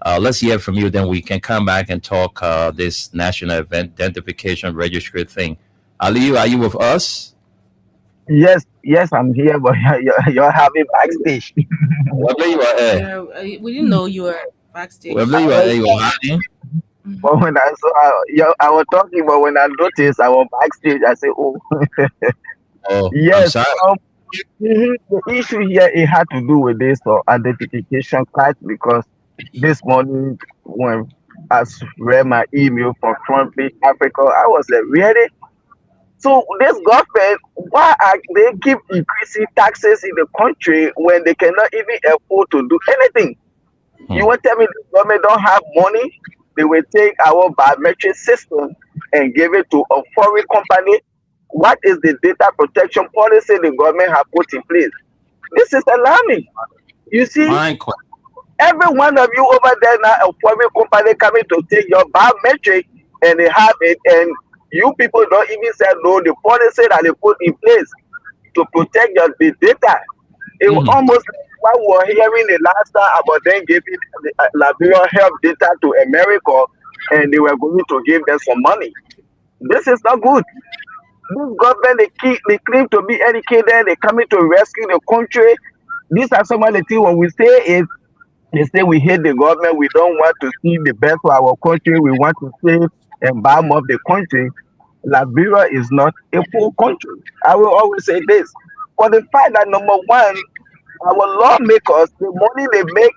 S8: Let's hear from you, then we can come back and talk this National Identification Registry thing. Aliyu, are you with us?
S11: Yes, I'm here, but you're having backstage.
S8: Whether you are here.
S9: We didn't know you were backstage.
S8: Whether you are here, you are hiding.
S11: But when I saw I was talking, but when I noticed I was backstage, I said, "Oh,
S8: oh,
S11: yes." The issue here it had to do with this identification card because this morning when I read my email from Front Page Africa, I was like, really? So this government, why are they keep increasing taxes in the country when they cannot even afford to do anything? You want to tell me the government don't have money? They will take our biometric system and give it to a foreign company. What is the data protection policy the government have put in place? This is alarming. You see,
S8: Fine question.
S11: every one of you over there now, a foreign company coming to take your biometric and they have it, and you people don't even say no. The policy that they put in place to protect the data, it was almost like what we were hearing the last time about them giving the Liberia health data to America, and they were going to give them some money. This is not good. This government, they claim to be educated, they coming to rescue the country. These are some of the things when we say is, they say we hate the government, we don't want to see the best for our country, we want to save and bomb up the country. Liberia is not a poor country. I will always say this. For the fact that number one, our lawmakers, the money they make,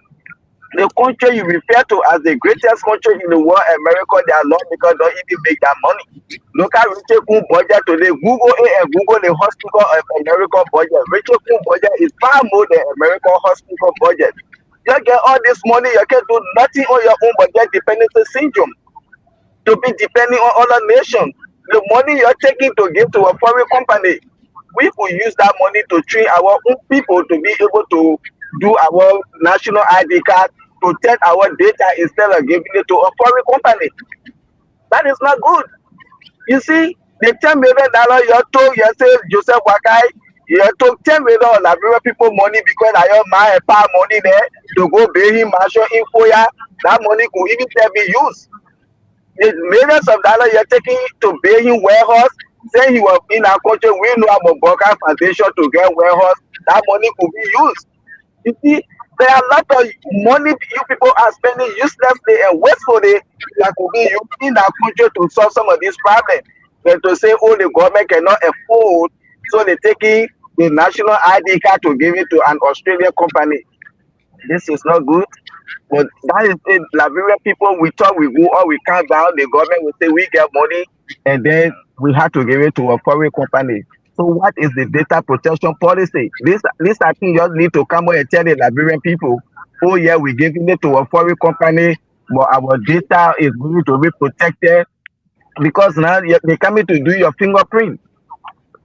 S11: the country you refer to as the greatest country in the world, America, their lawmakers don't even make that money. Look at Richard Kuhn budget today. Google it and Google the hospital of America budget. Richard Kuhn budget is far more than American hospital budget. You get all this money, you can do nothing on your own budget dependency syndrome. To be depending on other nations. The money you're taking to give to a foreign company, we could use that money to train our own people to be able to do our national ID card, protect our data instead of giving it to a foreign company. That is not good. You see, the $10 million you told yourself, Joseph Wakai, you took $10 million Liberia people money because I have my power money there to go pay him marshal info. That money could even be used. The millions of dollars you're taking to pay him warehouse, say he was in our country, we know about Burka Foundation to get warehouse, that money could be used. You see, there are a lot of money you people are spending uselessly and wastefully that could be used in our country to solve some of these problems. Then to say, oh, the government cannot afford, so they're taking the national ID card to give it to an Australian company. This is not good. But that is it. Liberian people, we thought we go or we can't down. The government will say we get money, and then we have to give it to a foreign company. So what is the data protection policy? This I think just need to come and tell the Liberian people, oh yeah, we're giving it to a foreign company, but our data is going to be protected because now they're coming to do your fingerprint.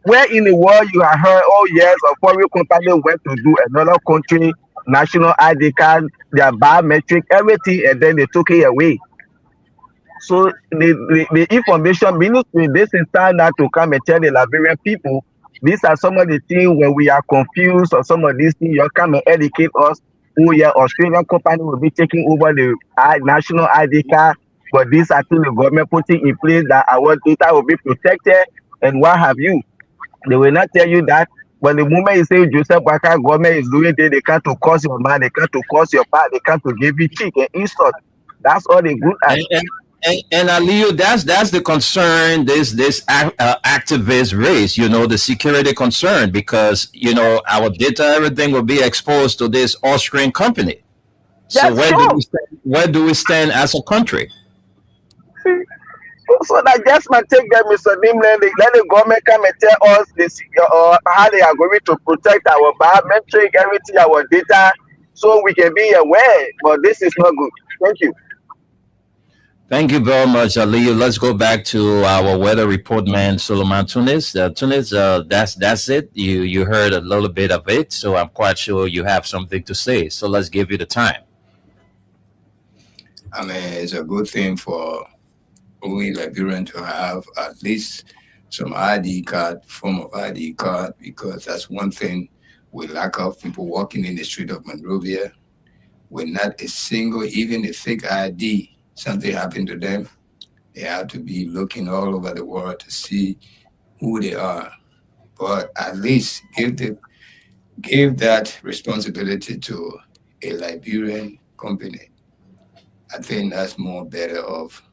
S11: Where in the world you have heard, oh yes, a foreign company went to do another country national ID card, their biometric, everything, and then they took it away. So the information ministry, this is time now to come and tell the Liberian people, these are some of the things when we are confused or some of these things, you come and educate us. Oh yeah, Australian company will be taking over the national ID card, but these are things the government putting in place that our data will be protected and what have you. They will not tell you that. But the moment you say Joseph Waka government is doing it, they can't to cost your man, they can't to cost your part, they can't to give you cheek and insult. That's all they good at.
S8: And Aliyu, that's the concern this activist raise, you know, the security concern, because you know our data, everything will be exposed to this Austrian company. So where do we stand as a country?
S11: So that just might take them, Mr. Nim, let the government come and tell us this, how they are going to protect our biometric, everything, our data, so we can be aware. But this is not good. Thank you.
S8: Thank you very much, Aliyu. Let's go back to our weather report man, Solomon Tunis. Tunis, that's it. You heard a little bit of it, so I'm quite sure you have something to say. So let's give you the time.
S10: I mean, it's a good thing for we Liberian to have at least some ID card, form of ID card, because that's one thing we lack of people walking in the street of Monrovia with not a single, even a fake ID. Something happened to them, they have to be looking all over the world to see who they are. But at least give that responsibility to a Liberian company. I think that's more better off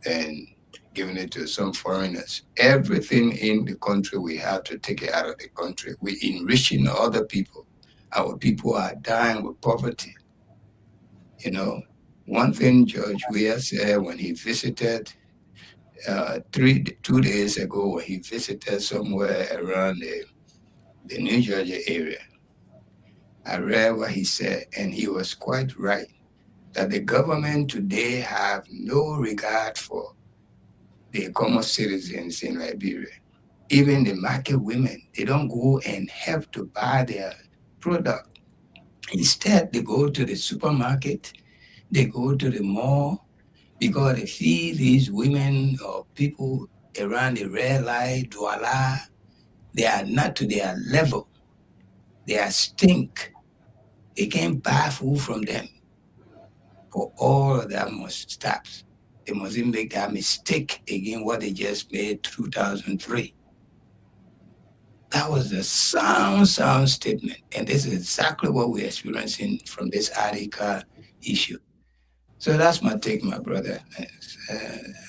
S10: than giving it to some foreigners. Everything in the country, we have to take it out of the country. We're enriching other people. Our people are dying with poverty. You know, one thing George Weah said when he visited 2 days ago when he visited somewhere around the New Jersey area. I read what he said, and he was quite right, that the government today have no regard for the common citizens in Liberia. Even the market women, they don't go and have to buy their product. Instead, they go to the supermarket, they go to the mall, because they see these women or people around the red light, Douala, they are not to their level. They are stink. They can't buy food from them. For all of that must stop. They mustn't make that mistake again what they just made 2003. That was a sound statement. And this is exactly what we're experiencing from this ID card issue. So that's my take, my brother.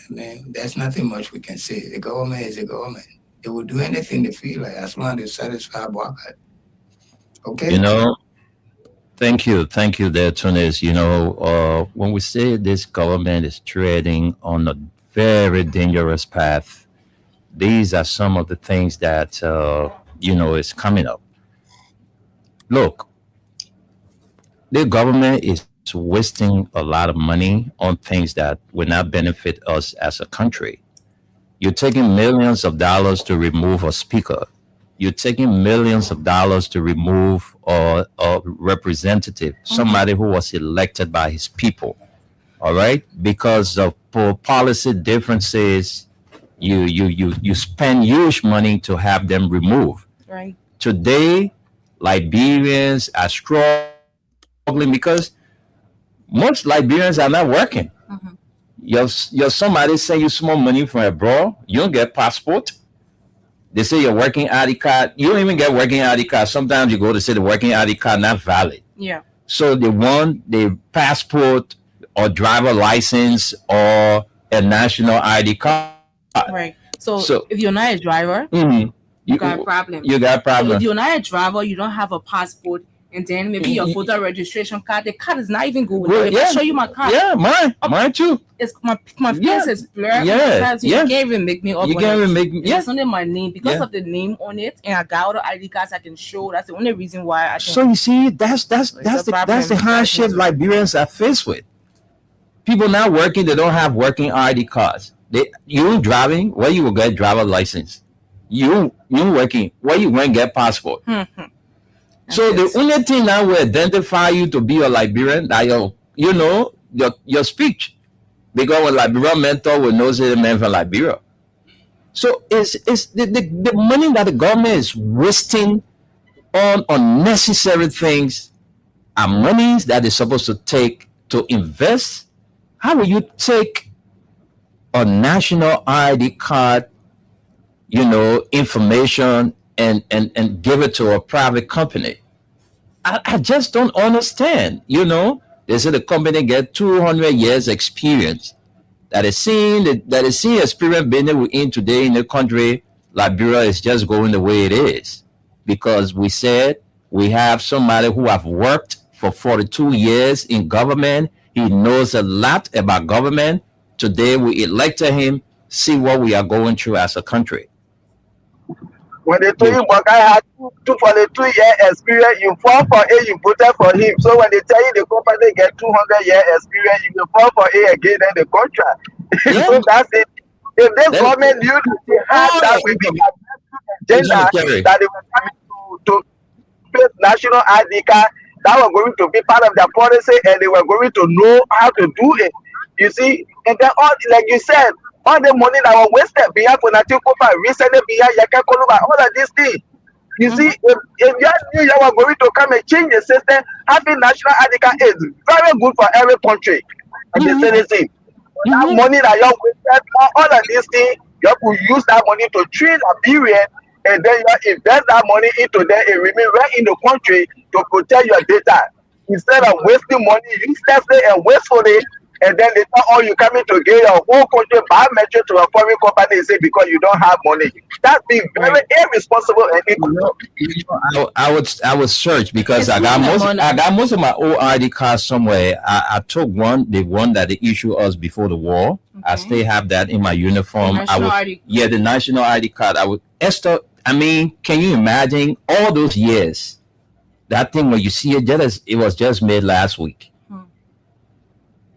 S10: Man, there's nothing much we can say. The government is the government. They will do anything they feel like as long as they satisfy Bwakat. Okay?
S8: You know, thank you there, Tunis. You know, when we say this government is treading on a very dangerous path, these are some of the things that, you know, is coming up. Look, the government is wasting a lot of money on things that will not benefit us as a country. You're taking millions of dollars to remove a speaker. You're taking millions of dollars to remove a representative, somebody who was elected by his people. All right, because of policy differences, you spend huge money to have them removed.
S9: Right.
S8: Today, Liberians are struggling because most Liberians are not working.
S9: Mhm.
S8: Your somebody send you small money from abroad, you don't get passport. They say your working ID card, you don't even get working ID card. Sometimes you go to say the working ID card not valid.
S9: Yeah.
S8: So they want the passport or driver license or a national ID card.
S9: Right. So,
S8: So-
S9: if you're not a driver,
S8: Mhm.
S9: you got a problem.
S8: You got a
S9: So
S8: problem.
S9: if you're not a driver, you don't have a passport, and then maybe your voter registration card, the card is not even good.
S8: Well,
S9: If
S8: yeah.
S9: I show you my card,
S8: Yeah, mine too.
S9: it's my face
S8: Yeah.
S9: is blurred.
S8: Yeah,
S9: Sometimes you
S8: yeah.
S9: can't even make me up.
S8: You
S9: when
S8: can't
S9: I-
S8: even make
S9: It's only my name because
S8: Yeah.
S9: of the name on it, and I got all the ID cards I can show. That's the only reason why I can.
S8: So you see, that's
S9: a problem.
S8: the hardship Liberians are faced with. People not working, they don't have working ID cards. You driving, where you will get driver license? You working, where you going to get passport? So the only thing that will identify you to be a Liberian, that your speech, because when Liberian mentor will know say the man from Liberia. So it's the money that the government is wasting on unnecessary things are monies that they're supposed to take to invest. How will you take a national ID card, information and give it to a private company? I just don't understand. They say the company get 200 years experience. That is seeing experience being within today in the country. Liberia is just going the way it is because we said we have somebody who have worked for 42 years in government. He knows a lot about government. Today we elected him. See what we are going through as a country.
S11: When they told you Buckeye had 242-year experience, you fall for A, you voted for him. So when they tell you the company get 200-year experience, you will fall for A again and the contract.
S8: Yeah.
S11: So that's it. If this government knew they had that will be agenda that they were coming to face national ID card, that was going to be part of their policy and they were going to know how to do it. You see, and then all like you said, all the money that was wasted behind Konati Kopa, recently behind Yaka Koluba, all of these things. You see, if you knew you were going to come and change the system, having national ID card is very good for every country. And the citizen. That money that you wasted, all of these things, you could use that money to train Liberian, and then you invest that money into them and remain right in the country to protect your data. Instead of wasting money uselessly and wastefully, and then later on you coming to get your whole country biometric to a foreign company and say because you don't have money. That's being very irresponsible and illegal.
S8: I would search because
S9: It's
S8: I got
S9: not
S8: most
S9: money.
S8: I got most of my old ID cards somewhere. I took the one that they issued us before the war. I still have that in my uniform.
S9: The national ID.
S8: Yeah, the national ID card. I would, Esther. I mean, can you imagine all those years? That thing, when you see it, it was just made last week.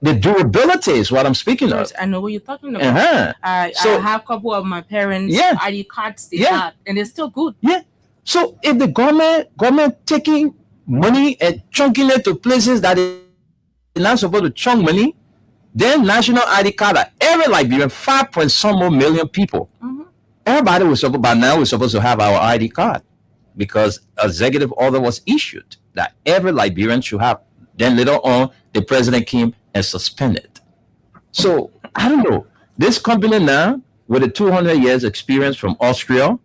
S8: The durability is what I'm speaking of.
S9: I know what you're talking about. I have a couple of my parents' ID cards they got, and they're still good.
S8: Yeah. So if the government taking money and chunking it to places that they're not supposed to chunk money, then national ID card at every Liberian, 5 point some more million people. Everybody was supposed, by now we're supposed to have our ID card because executive order was issued that every Liberian should have. Then later on, the president came and suspended. So I don't know. This company now with a 200 years experience from Austria,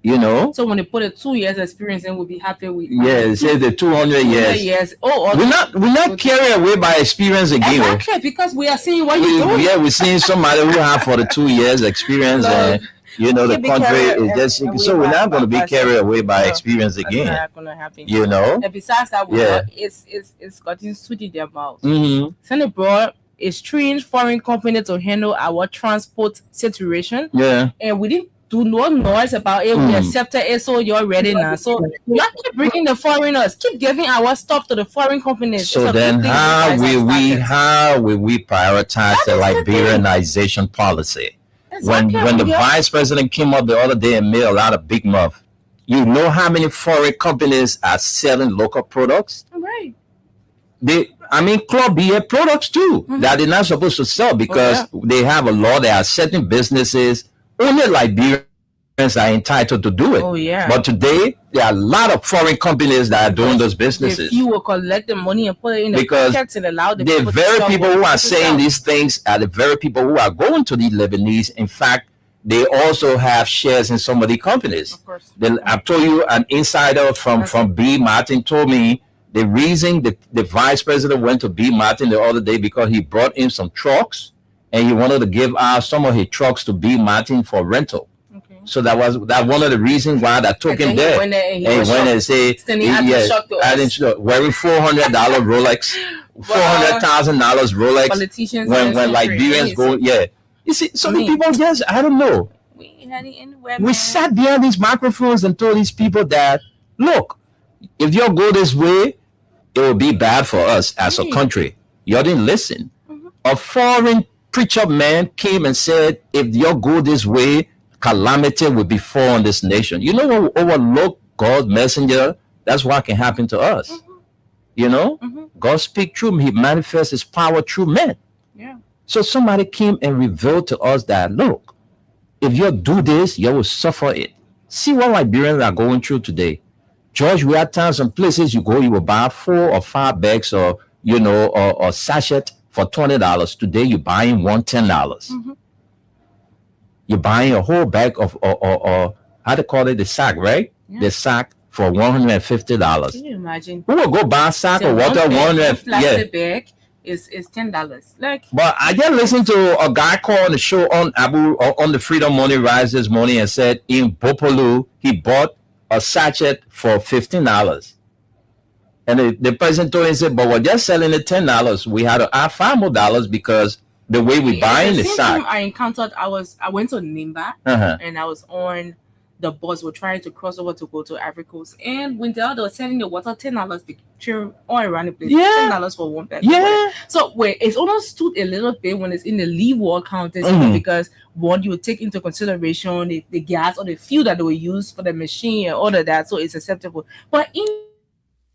S8: you know.
S9: So when they put a 2 years experience in, we'll be happy with.
S8: Yeah, say the 200 years.
S9: Years. Oh, okay.
S8: We're not carried away by experience again.
S9: Exactly, because we are seeing what you're doing.
S8: Yeah, we're seeing somebody who have for the 2 years experience, and you know the country is just. So we're not going to be carried away by experience again.
S9: That's not going to happen.
S8: You know.
S9: And besides that, it's gotten sweet in their mouth. Send brought a strange foreign company to handle our transport situation.
S8: Yeah.
S9: And we didn't do no noise about it. We accepted it, so you're ready now. So you keep bringing the foreigners, keep giving our stuff to the foreign companies.
S8: So then, how will we prioritize the Liberianization policy? Exactly. When the vice president came up the other day and made a lot of big mouth, you know how many foreign companies are selling local products?
S9: Right.
S8: Club beer products too that they're not supposed to sell because they have a law. There are certain businesses. Only Liberians are entitled to do it.
S9: Oh, yeah.
S8: But today, there are a lot of foreign companies that are doing those businesses.
S9: If you will collect the money and put it in the pockets and allow the
S8: very people who are saying these things are the very people who are going to the Lebanese. In fact, they also have shares in some of the companies.
S9: Of course.
S8: I've told you, an insider from B. Martin told me the reason the vice president went to B. Martin the other day because he brought in some trucks. And he wanted to give out some of his trucks to B. Martin for rental. Okay. So that one of the reasons why that took him there. And he went and said, wearing $400 Rolex, $400,000 Rolex.
S9: Politicians
S8: when Liberians go, You see, so many people just, I don't know. We sat behind these microphones and told these people that, look, if you go this way, it will be bad for us as a country. You didn't listen. A foreign preacher man came and said, if you go this way, calamity will befall on this nation. You know, when we overlook God's messenger, that's what can happen to us. You know, God speaks through him. He manifests his power through men.
S9: Yeah.
S8: So somebody came and revealed to us that, look, if you do this, you will suffer it. See what Liberians are going through today. George, we have times and places you go, you will buy 4 or 5 bags or, you know, or sachet for $20. Today you're buying one $10. You're buying a whole bag of or how to call it, the sack, right? Yeah. The sack for $150.
S9: Can you imagine?
S8: Who will go buy a sack of water?
S9: Plastic bag is $10. Like,
S8: but I just listened to a guy call on the show on the Freedom Money Rise this morning and said in Bopolu he bought a sachet for $15. And the president told him, said, but we're just selling it $10. We had to add $5 more because the way we buying the sack.
S9: I encountered, I went to Nimba and I was on the bus. We're trying to cross over to go to Ivory Coast. And when they were selling the water, $10 picture all around the place. $10 for one bag.
S8: Yeah.
S9: So it's almost stood a little bit when it's in the leeward counters because one, you would take into consideration the gas or the fuel that they will use for the machine and all of that. So it's acceptable. But in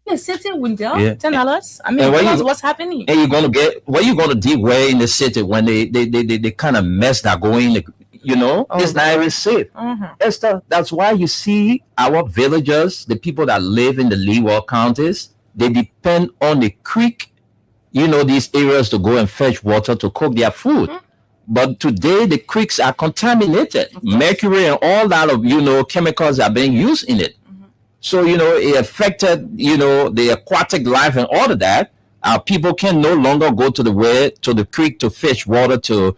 S9: the city window, $10. I mean, what's happening?
S8: And you're gonna get what you gonna dig where in the city when they kind of mess that going, you know, it's not even safe. Esther, that's why you see our villagers, the people that live in the leeward counties, they depend on the creek, you know, these areas to go and fetch water to cook their food. But today the creeks are contaminated. Mercury and all that of, you know, chemicals are being used in it. So, you know, it affected, you know, the aquatic life and all of that. People can no longer go to the creek to fetch water to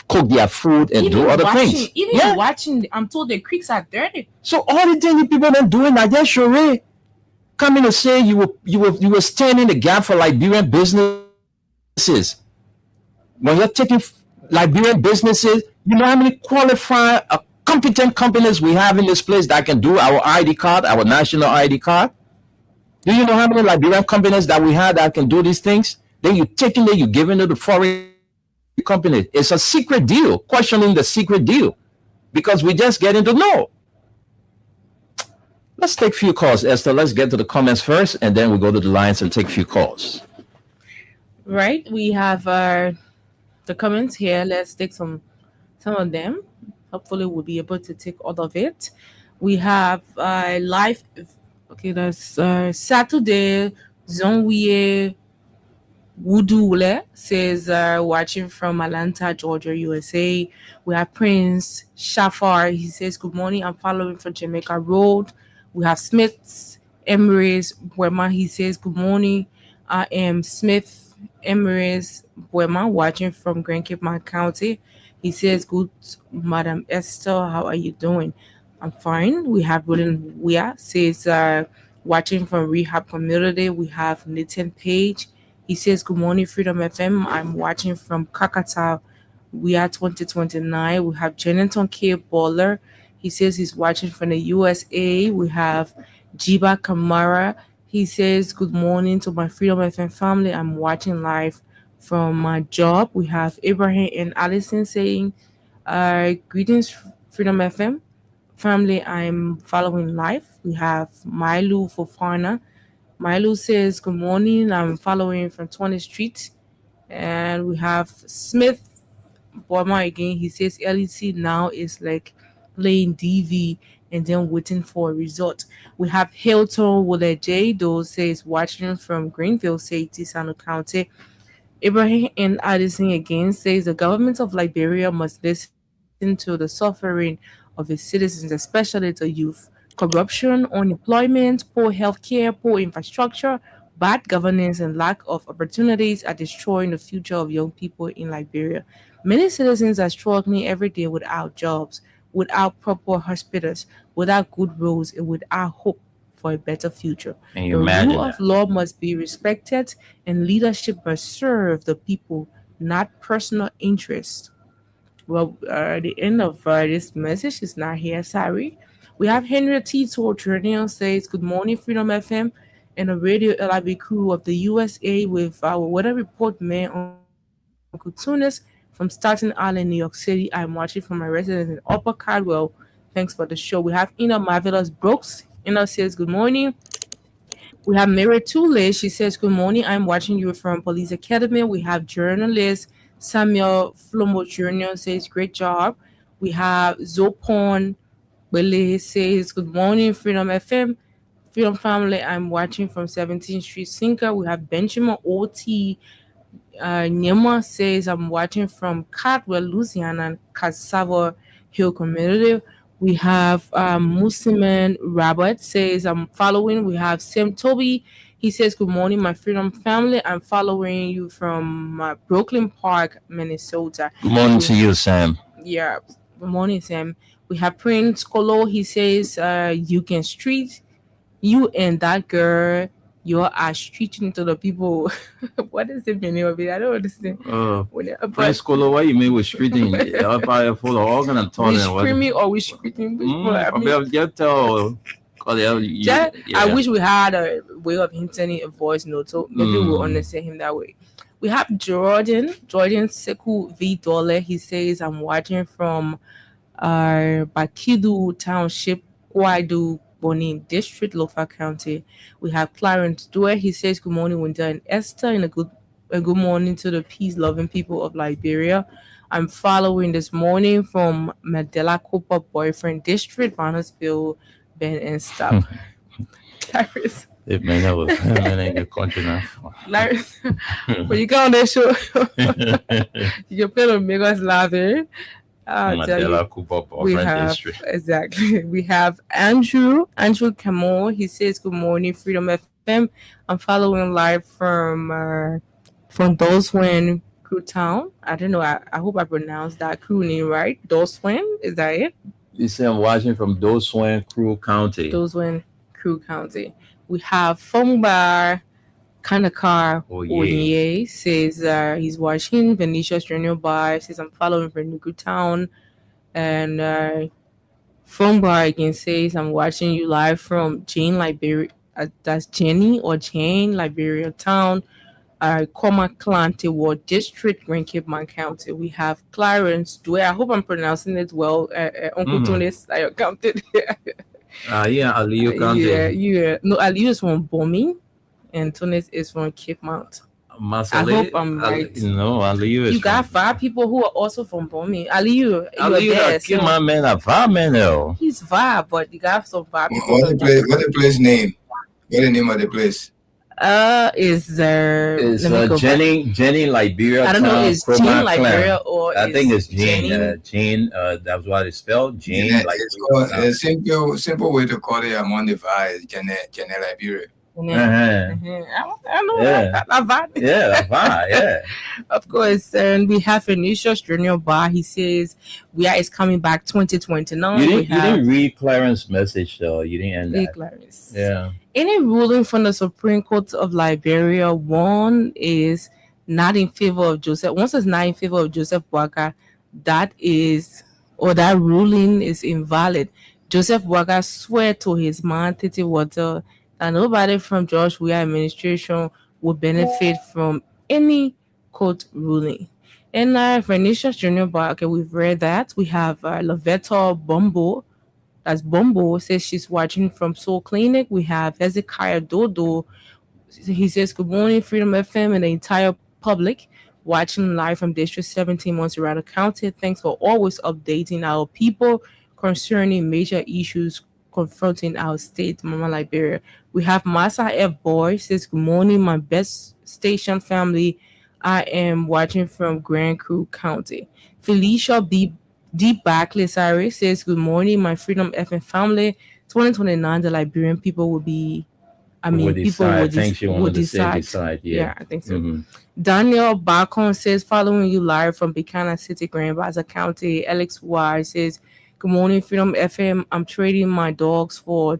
S8: cook their food and do other things.
S9: Watching, I'm told the creeks are dirty.
S8: So all the things people are doing, I guess Sheree coming to say you were standing in the gap for Liberian businesses.
S6: When you're taking Liberian businesses, you know how many qualified, competent companies we have in this place that can do our ID card, our national ID card? Do you know how many Liberian companies that we have that can do these things? Then you're taking it, you're giving it to foreign companies. It's a secret deal, questioning the secret deal, because we just getting to know. Let's take a few calls, Esther. Let's get to the comments first, and then we go to the lines and take a few calls.
S9: Right, we have the comments here. Let's take some of them. Hopefully, we'll be able to take all of it. We have live. Okay, that's Saturday. Zonwie Wudule says watching from Atlanta, Georgia, USA. We have Prince Shafar. He says good morning. I'm following from Jamaica Road. We have Smith Emirates Buema. He says good morning. I am Smith Emirates Buema, watching from Grand Cape Mount County. He says good, Madam Esther. How are you doing? I'm fine. We have Roland Wea says watching from Rehab Community. We have Nathan Page. He says good morning, Freedom FM. I'm watching from Kakata. We are 2029. We have Jonathan K. Baller. He says he's watching from the USA. We have Jiba Kamara. He says good morning to my Freedom FM family. I'm watching live from my job. We have Abraham and Allison saying greetings, Freedom FM family. I'm following live. We have Milo Fofana. Milo says good morning. I'm following from 20th Street. And we have Smith Borma again. He says LEC now is like playing DV and then waiting for a result. We have Hilton Wole J. Doe says watching from Greenville City, Sano County. Ibrahim and Addison again says the government of Liberia must listen to the suffering of its citizens, especially the youth. Corruption, unemployment, poor healthcare, poor infrastructure, bad governance, and lack of opportunities are destroying the future of young people in Liberia. Many citizens are struggling every day without jobs, without proper hospitals, without good roads, and without hope for a better future.
S8: Can
S9: The
S8: you imagine
S9: rule
S8: that?
S9: of law must be respected, and leadership must serve the people, not personal interest. Well, the end of this message is not here. Sorry. We have Henry Tito Jr. says, good morning, Freedom FM and the Radio LIB crew of the USA with our weather report man, Uncle Tunis from Staten Island, New York City. I'm watching from my residence in Upper Caldwell. Thanks for the show. We have Ina Marvelous Brooks. Ina says, good morning. We have Mary Tule. She says, good morning. I'm watching you from Police Academy. We have journalist Samuel Flomo Jr. says, great job. We have Zopon Bele says, good morning, Freedom FM. Freedom family, I'm watching from 17th Street Sinker. We have Benjamin O.T. Nyema says, I'm watching from Caldwell, Louisiana, and Cassava Hill Community. We have Musliman Robert says, I'm following. We have Sam Toby. He says, good morning, my Freedom family. I'm following you from Brooklyn Park, Minnesota.
S8: Good morning
S9: We
S8: to you, Sam.
S9: Yeah, good morning, Sam. We have Prince Kolo. He says, you can street, you and that girl, you are streeting to the people. What is the meaning of it? I don't understand.
S8: Prince Kolo, what you mean with streeting? Up I full of organ and
S9: We
S8: tone.
S9: screaming or we streeting people. I mean,
S8: Probably just tell.
S9: I wish we had a way of hinting a voice note, so maybe we'll
S8: Mm.
S9: understand him that way. We have Jordan Seku V Dollar. He says, I'm watching from Bakidu Township, Kwaidu Bonin District, Lofa County. We have Clarence Dwyer. He says, good morning, Winter and Esther, and a good morning to the peace-loving people of Liberia. I'm following this morning from Mandela Cooper Boyfriend District, Barnesville, Ben and stuff. Clarence,
S8: It may never in your country now.
S9: Clarence, when you go on that show, you're going to make us laugh, eh? I'll tell you.
S8: Mandela Cooper
S9: We
S8: Boyfriend
S9: have
S8: District.
S9: exactly. We have Andrew Camille. He says, "Good morning, Freedom FM. I'm following live from Doswen Crew Town. I don't know. I hope I pronounced that crew name right. Doswen, is that it?
S8: You say I'm watching from Doswen Crew County.
S9: Doswen Crew County. We have Fongbar Kanakar
S8: Oh yeah.
S9: Onye says he's watching. Venetia's Junior Bar says I'm following Vernugu Town. And Phone Bar again says I'm watching you live from Jane, Liberia. That's Jenny or Jane, Liberia Town. Koma Klante Ward District, Grand Cape Mount County. We have Clarence Dway. I hope I'm pronouncing it well. Uncle Tunis, I counted.
S8: Yeah, Aliyu County.
S9: Yeah. No, Aliyu is from Bomi, and Tunis is from Cape Mount.
S8: Masale,
S9: I hope I'm right.
S8: No, Aliyu is
S9: You got 5 people who are also from Bomi. Aliyu,
S8: Aliyu, my man, a Vameno.
S9: He's VA, but you got some VA people.
S10: What the place name? What the name of the place?
S9: Is there?
S8: It's Jenny Liberia.
S9: I don't know. Is Jane Liberia or
S8: I think it's Jane. Jane. That's what it's spelled. Jane.
S10: Yeah, a simple way to call it among the VA is Jenny Liberia.
S9: I know.
S8: Yeah.
S9: Of course, and we have Venetia's Junior Bar. He says is coming back 2029.
S8: You didn't read Clarence's message though. You didn't end that.
S9: Clarence.
S8: Yeah.
S9: Any ruling from the Supreme Court of Liberia, one is not in favor of Joseph. Once it's not in favor of Joseph Boakai, that ruling is invalid. Joseph Boakai swear to his man Titi Water that nobody from George Weah administration will benefit from any court ruling. And Venetia's Junior Bar, okay, we've read that. We have Lavetta Bombo. That's Bombo says she's watching from Soul Clinic. We have Hezekiah Dodo. He says, good morning, Freedom FM and the entire public watching live from District 17, Montserrat County. Thanks for always updating our people concerning major issues confronting our state, Mama Liberia. We have Masa F. Boy says, good morning, my best station family. I am watching from Grand Crew County. Felicia B. Barclay says, good morning, my Freedom FM family. 2029, the Liberian people will be, people will decide. Yeah, I think so. Mm-hmm. Daniel Bacon says, following you live from Buchanan City, Grand Bassa County. Alex Y says, good morning, Freedom FM. I'm trading my dogs for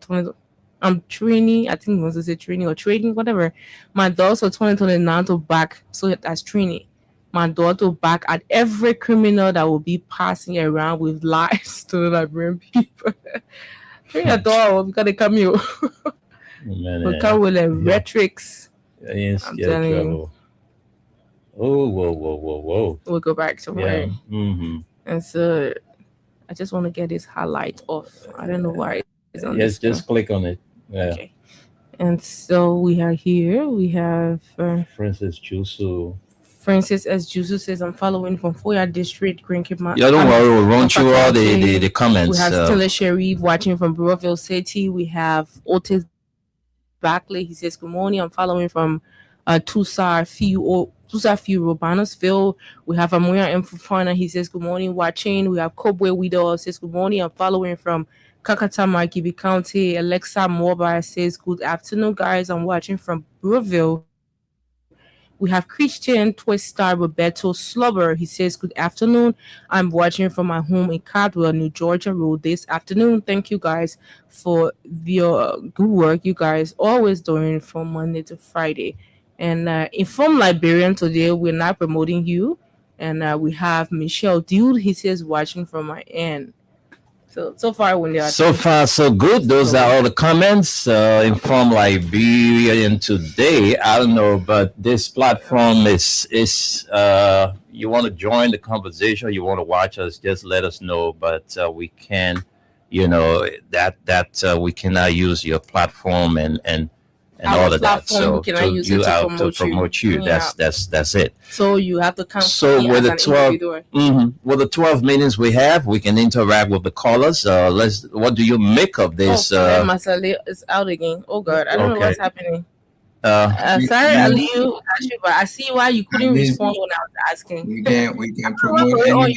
S9: I'm training, I think he wants to say training or trading, whatever. My dogs for 2029 to back, so that's training. My dog to back at every criminal that will be passing around with lies to the Liberian people. Train your dog, because they come here. We come with the rhetorics.
S8: Yes,
S9: I'm telling you.
S8: Oh, whoa.
S9: We'll go back to
S8: yeah. Mm-hmm.
S9: And so I just want to get this highlight off. I don't know why it's on
S8: this. Just click on it. Yeah.
S9: Okay. And so we are here. We have
S8: Francis Jusu.
S9: Francis S. Jusu says, I'm following from Foya District, Grand Cape Mount.
S8: Yeah, don't worry. We'll run through all the comments.
S9: We have Stella Sharif watching from Burrowville City. We have Otis Backley. He says, good morning. I'm following from Tusar Fiu Robanosville. We have Amoya M. Fufana. He says, good morning, watching. We have Kobwe Widow says, good morning. I'm following from Kakata Margibi County. Alexa Moba says, good afternoon, guys. I'm watching from Burrowville. We have Christian Twister Roberto Slobber. He says, good afternoon. I'm watching from my home in Caldwell, New Georgia Road this afternoon. Thank you guys for your good work you guys always doing from Monday to Friday. And Inform Liberian today, we're not promoting you. And we have Michelle Dude. He says, watching from my end. So far, when they are
S8: so far, so good. Those are all the comments. Inform Liberian today. I don't know, but this platform is you want to join the conversation, you want to watch us, just let us know. But we can, that we cannot use your platform and all of that. So to promote you.
S9: Yeah.
S8: That's it.
S9: So you have to come.
S8: So with the 12 minutes we have, we can interact with the callers. What do you make of this?
S9: Masale is out again. Oh God, I don't know what's happening. Sorry, Aliyu, but I see why you couldn't respond when I was asking.
S10: We can promote anybody.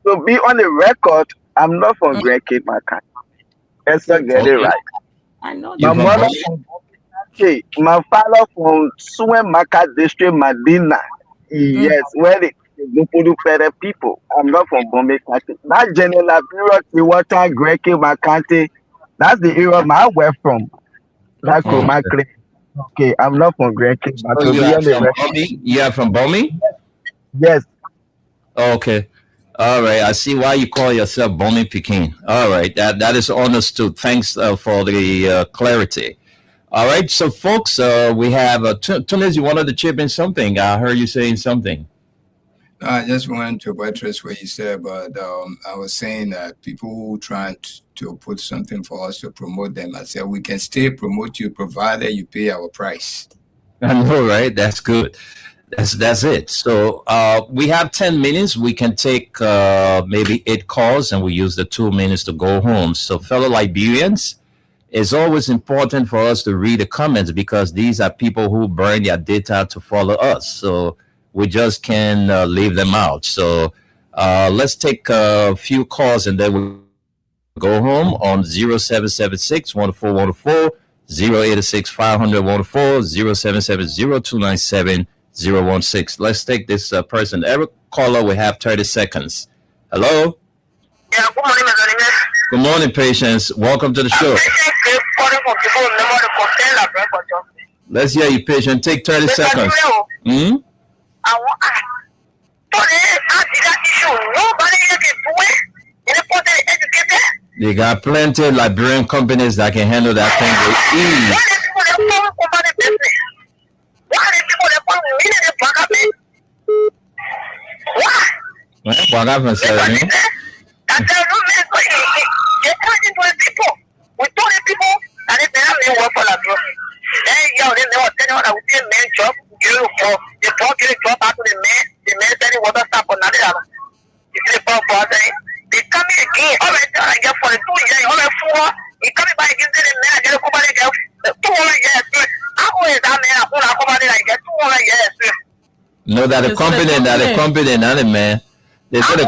S11: To be on the record, I'm not from Great Cape Maka. Let's not get it right.
S9: I know
S11: my mother from my father from Suwen Maka District, Medina. Yes, where the Gupuru Pere people. I'm not from Bombay County. That general period, the water, Great Cape Maka, that's the area I went from. That
S8: Oh,
S11: my
S8: okay.
S11: Okay, I'm not from Grand King, but
S8: So
S11: to
S8: you
S11: be
S8: are
S11: on the
S8: from
S11: rest.
S8: Bomi? You are from Bomi?
S11: Yes,
S8: Oh, okay. All right. I see why you call yourself Bomi Peking. All right. That is understood. Thanks for the clarity. All right. So, folks, we have Tunis. You wanted to chip in something. I heard you saying something.
S10: No, I just wanted to buttress what you said, but I was saying that people who try to put something for us to promote them, I said we can still promote you provided you pay our price.
S8: I know, right? That's good. That's it. So we have 10 minutes. We can take maybe 8 calls, and we use the 2 minutes to go home. So, fellow Liberians, it's always important for us to read the comments because these are people who burn their data to follow us. So we just can't leave them out. So let's take a few calls and then we'll go home on 0776 104 086 500 0770 297 Let's take this person. Every caller will have 30 seconds. Hello?
S12: Yeah, good morning, Mr. Nime.
S8: Good morning, patients. Welcome to the show. Let's hear you, patient. Take 30 seconds. Hmm? They got plenty of Liberian companies that can handle that thing with ease. What happened, sir? No, that the company, not the man. They said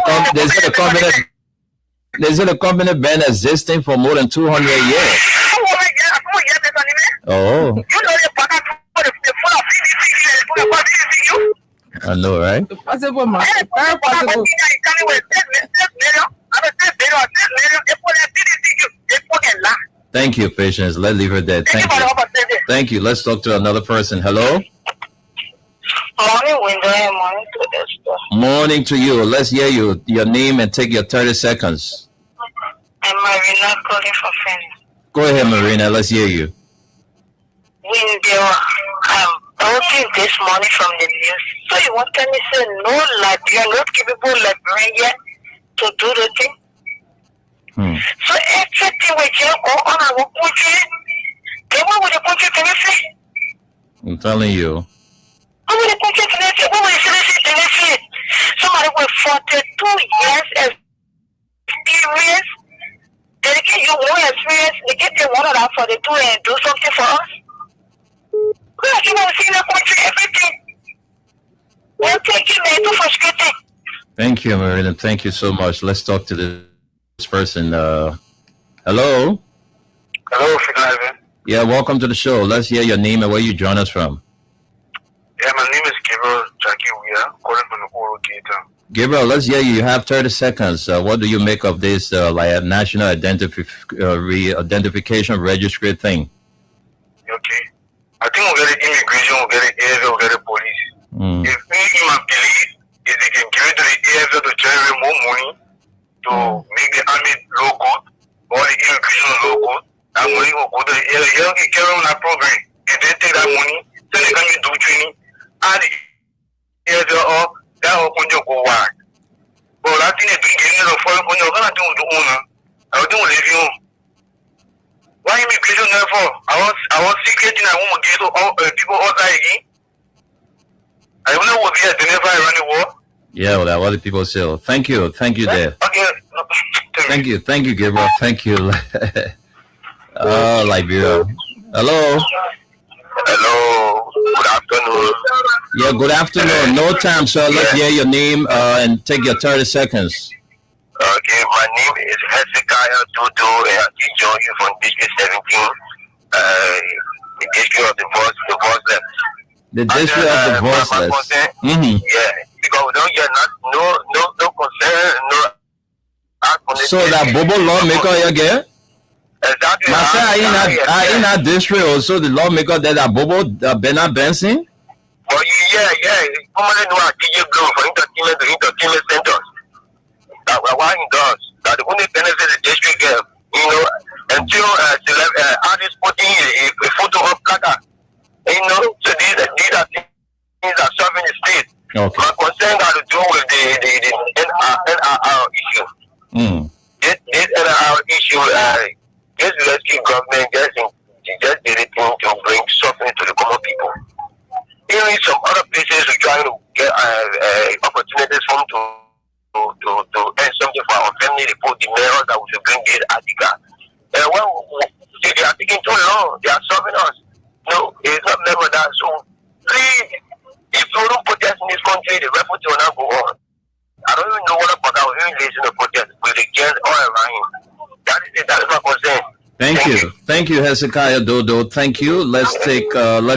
S8: the company been existing for more than 200 years. Oh. I know, right?
S9: Possible, man. Very possible.
S8: Thank you, patience. Let's leave her there. Thank you. Thank you. Let's talk to another person. Hello?
S12: Morning, Window. Morning to the store.
S8: Morning to you. Let's hear you. Your name and take your 30 seconds.
S12: I'm Marina calling from Fenny.
S8: Go ahead, Marina. Let's hear you.
S12: Window, talking this morning from the news. So you want to say no Liberian, not capable Liberian to do the thing? So everything we do on our country, then what would the country finish?
S8: I'm telling you.
S12: What would the country finish? What would the finish? Somebody with 42 years experience, they give you more experience, they get the 142 and do something for us. We are seeing the country, everything. We're taking it too frustrating.
S8: Thank you, Marina. Thank you so much. Let's talk to this person. Hello?
S13: Hello, Phil.
S8: Yeah, welcome to the show. Let's hear your name and where you join us from.
S13: Yeah, my name is Gabriel Jackie. We are calling from the Oro Theater.
S8: Gabriel, let's hear you. You have 30 seconds. What do you make of this national identification registry thing?
S13: Okay. I think we'll get the immigration, we'll get the AFL, we'll get the police. If me, in my belief, if they can give it to the AFL to generate more money to make the army local or the immigration local, that money will go to the AFL. They can carry on that program. If they take that money, then they can do training. And the AFL or that will go wide. But I think they're doing the foreign country, they're going to do the owner. I will do the why immigration therefore? I want secret thing I want to give to all people outside again. I don't know what they are, they never run the war.
S8: Yeah, well, what do people say? Thank you there.
S13: Okay.
S8: Thank you, Gabriel. Thank you. Liberia. Hello.
S13: Hello. Good afternoon.
S8: Yeah, good afternoon. No time, sir. Let's hear your name and take your 30 seconds.
S13: Okay, my name is Hezekiah Dodo, and I join you from District 17, the district of the voiceless.
S8: The district of the voiceless.
S13: Yeah, because we don't get no concern, no.
S8: So that Bobo lawmaker again?
S13: Exactly.
S8: Marcel, in that district also the lawmaker that are Bobo Bernard Benson?
S13: Oh yeah. Commonly know DJ Blow for entertainment centers. That what he does. That the only benefit the district get, until artists putting a photo of Kaka. So these are things that serving the state.
S8: Okay.
S13: My concern got to do with the NRR issue. This NRR issue, this rescue government just did it to bring suffering to the common people. Even some other places are trying to get opportunities for them to earn something for our family. They put the mayors that we should bring this article. They are taking too long. They are serving us. No, it's not never that. So please, if you don't protest in this country, the refugee will not go on. I don't even know what about our listen to protest with the girls all around. That is my concern.
S8: Thank you, Hezekiah Dodo. Thank you. Let's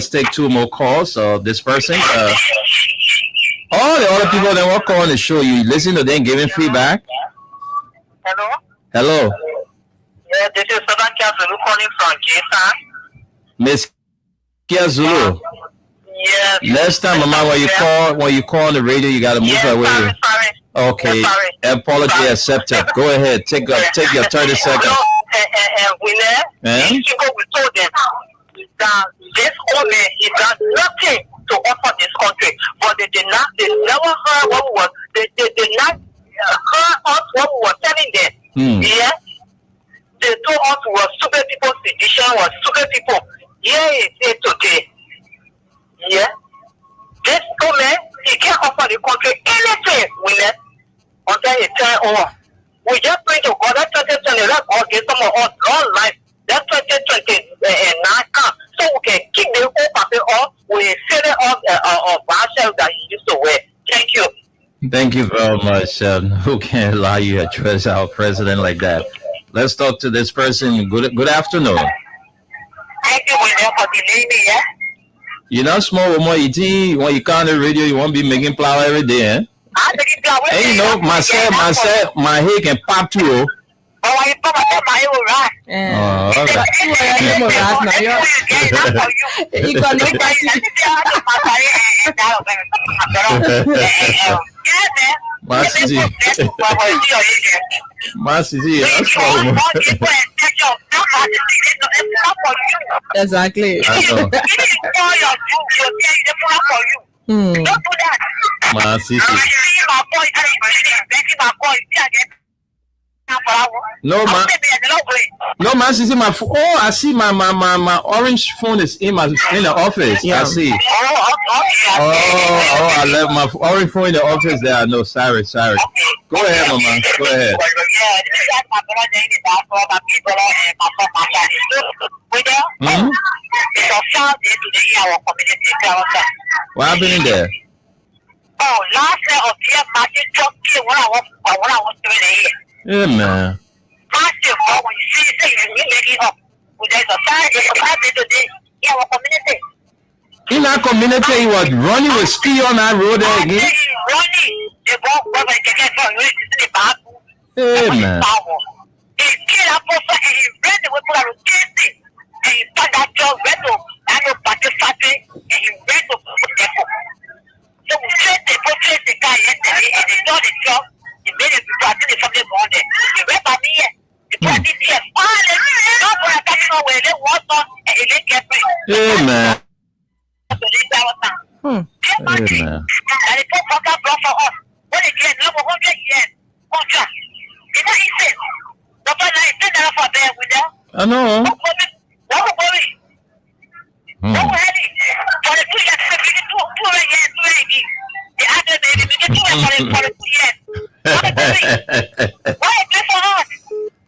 S8: take two more calls. This person, all the other people that walk on the show, you listen to them giving feedback. Hello.
S12: Yeah, this is Sabakia Zulu calling from Jason.
S8: Miss Kia Zulu.
S12: Yes.
S8: Next time, Mama, when you call on the radio, you gotta move away.
S12: Sorry.
S8: Okay. Apology accepted. Go ahead. Take your 30 seconds.
S12: We told them that this woman he does nothing to offer this country, but they never heard what was they did not heard us what we were telling them. Yeah, they told us we were stupid people. Sedition was stupid people. Yeah, it's today. Yeah, this woman he can't offer the country anything. We let until he turn over. We just pray to God that 2020 let God give some of us long life. That 2029 come so we can keep the old paper off. We fill it up of ourselves that you used to wear. Thank you.
S8: Thank you very much. Who can allow you to address our president like that? Let's talk to this person. Good afternoon.
S12: Thank you for the lady, yeah?
S8: You're not small woman. When you come on the radio, you won't be making flour every day, eh? Hey, you know, myself, my hair can pop too.
S12: Oh, you pop up my hair, right?
S8: Oh, all right.
S9: Exactly.
S12: Don't do that.
S8: No, man. See my phone. Oh, I see my orange phone is in the office. Yeah. I see. Oh, I left my orange phone in the office there. No, sorry. Go ahead, Mama. Go ahead. What happened in there?
S12: Oh, last year of the year, Martin just came when I was doing it.
S8: Yeah, man.
S12: Last year, when you see it, you make it up. There's a Saturday today in our community.
S8: In our community, he was running with ski on that road there again.
S12: Running. They walk over and get from you to the bathroom.
S8: Hey, man.
S12: He killed a person and he ran the weapon out of Tuesday. And he found that job, ran to party, and he ran to Depot. So we said they purchased the guy yesterday and they done the job. They made it before I think they something on there. They went by me here. They put this here. Not for a catching on where they want on and they didn't get me.
S8: Hey, man.
S12: So they got us down.
S8: Hey, man.
S12: And they put contract block for us. What they get, number 100 years. Contract. It's not easy. That's why I said that for there with them.
S8: I know.
S12: Don't worry. Don't worry. For the 2 years, we get 2 years. The other baby, we get 2 years for the 2 years. Why is this for us?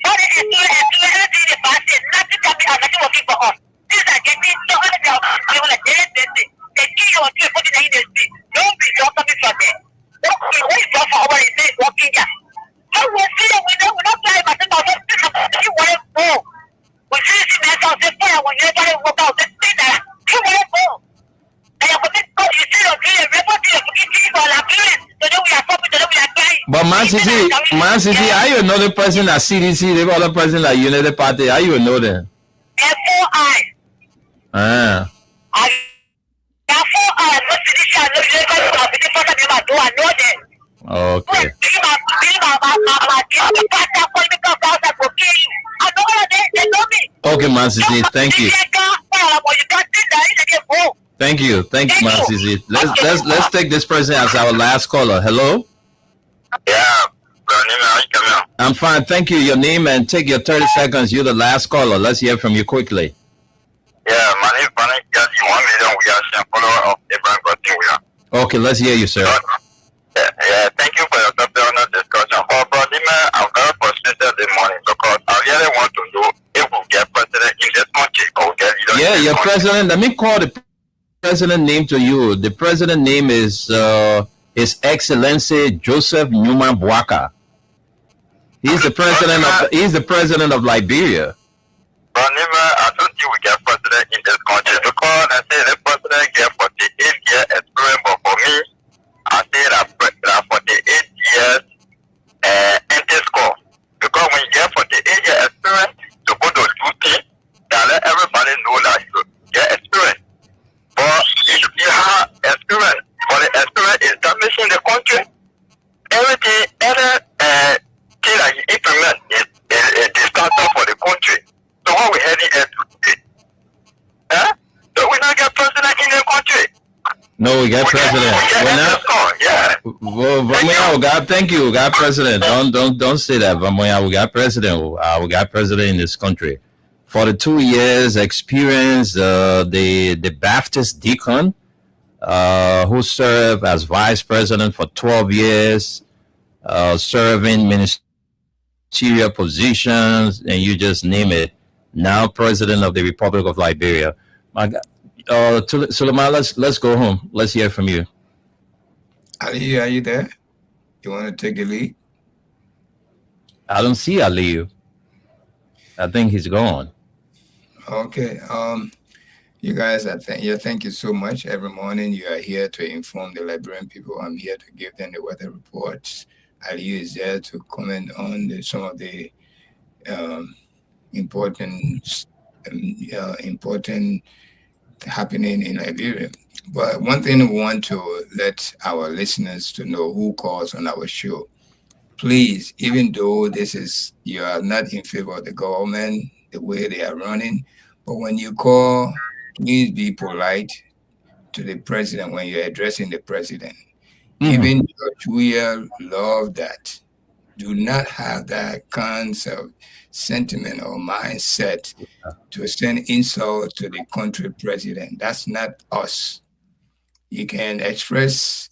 S12: Why is it 2 years? Everything is passing. Nothing can be working for us. Things are getting so hard. They will get this. They kill you until you put it in the street. Don't be coming from there. Don't be waiting for our say walking here. So we see that we don't fly by the thousand. You want to go. We see the mess out there when you never walk out. You want
S8: Man City, are you another person at CDC? The other person at United Party, are you another?
S12: FOI.
S8: Ah. Okay. Okay, Man City, thank you. Thank you, Man City. Let's take this person as our last caller. Hello.
S13: Yeah,
S8: I'm fine, thank you. Your name and take your 30 seconds. You're the last caller. Let's hear from you quickly.
S13: Yeah, my name is Panik. Yes, 1 million. We are follower of Abraham Godwin.
S8: Okay, let's hear you, sir.
S13: Yeah, thank you for your topic on the discussion. For Brother, I'm very frustrated this morning because I really want to know if we get president in this country or we get leader.
S8: Yeah, your president. Let me call the president name to you. The president name is His Excellency Joseph Newman Boaka. He's the president of Liberia.
S13: Brother, I don't think we get president in this country because I say the president get 48 years experience, but for me, I say that 48 years empty score. Because when you get 48 years experience, to go to duty, that let everybody know that you get experience. But if you have experience, but the experience is damaging the country, everything, thing that you implement is a disaster for the country. So what we heading here today? So we not get president in the country.
S8: No, we got president. Vamoya, we got, thank you. We got president. Don't say that, Vamoya. We got president. We got president in this country. 42 years experience. The Baptist deacon, who served as vice president for 12 years, serving ministerial positions, and you just name it. Now president of the Republic of Liberia. My God. Suleiman, let's go home. Let's hear from you.
S10: Ali, are you there? You want to take the lead?
S8: I don't see Ali. I think he's gone.
S10: Okay. You guys, thank you so much. Every morning you are here to inform the Liberian people. I'm here to give them the weather reports. Ali is there to comment on some of the important happening in Liberia. But one thing we want to let our listeners to know who calls on our show, please, even though you are not in favor of the government, the way they are running, but when you call, please be polite to the president when you're addressing the president. Even George Weah loved that. Do not have that kind of sentiment or mindset to send insult to the country president. That's not us. You can express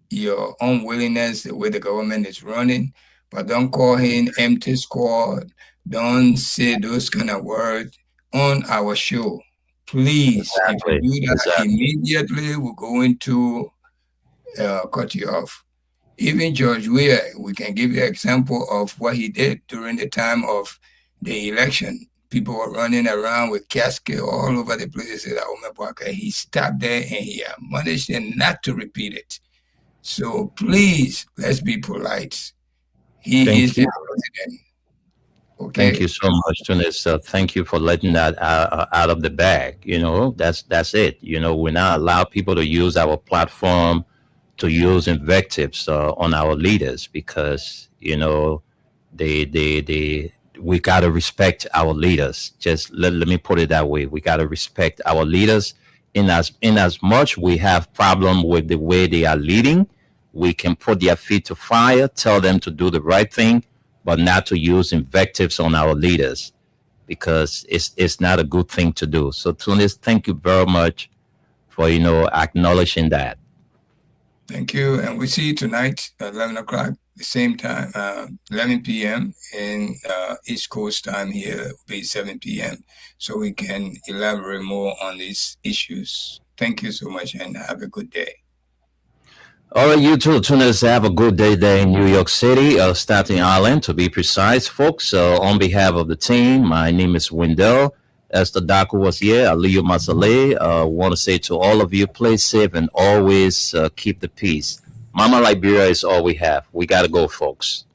S10: your unwillingness the way the government is running, but don't call him empty squad. Don't say those kind of words on our show. Please,
S8: exactly.
S10: If you do that immediately, we're going to cut you off. Even George Weah, we can give you an example of what he did during the time of the election. People were running around with caskets all over the place at Omepwaka. He stopped there and he admonished them not to repeat it. So please, let's be polite. He is the president. Okay.
S8: Thank you so much, Tunis. Thank you for letting that out of the bag. You know, that's it. You know, we now allow people to use our platform to use invectives on our leaders because, you know, we got to respect our leaders. Just let me put it that way. We got to respect our leaders in as much we have problem with the way they are leading. We can put their feet to fire, tell them to do the right thing, but not to use invectives on our leaders because it's not a good thing to do. So Tunis, thank you very much for, you know, acknowledging that.
S10: Thank you. And we see you tonight at 11 o'clock, the same time, 11 p.m. in East Coast time here, it will be 7 p.m. So we can elaborate more on these issues. Thank you so much and have a good day.
S8: All right, you too, Tunis, have a good day there in New York City, Staten Island, to be precise, folks. On behalf of the team, my name is Wendell. Esther Daku was here. Aliyu Masale. Want to say to all of you, play safe and always keep the peace. Mama Liberia is all we have. We got to go, folks.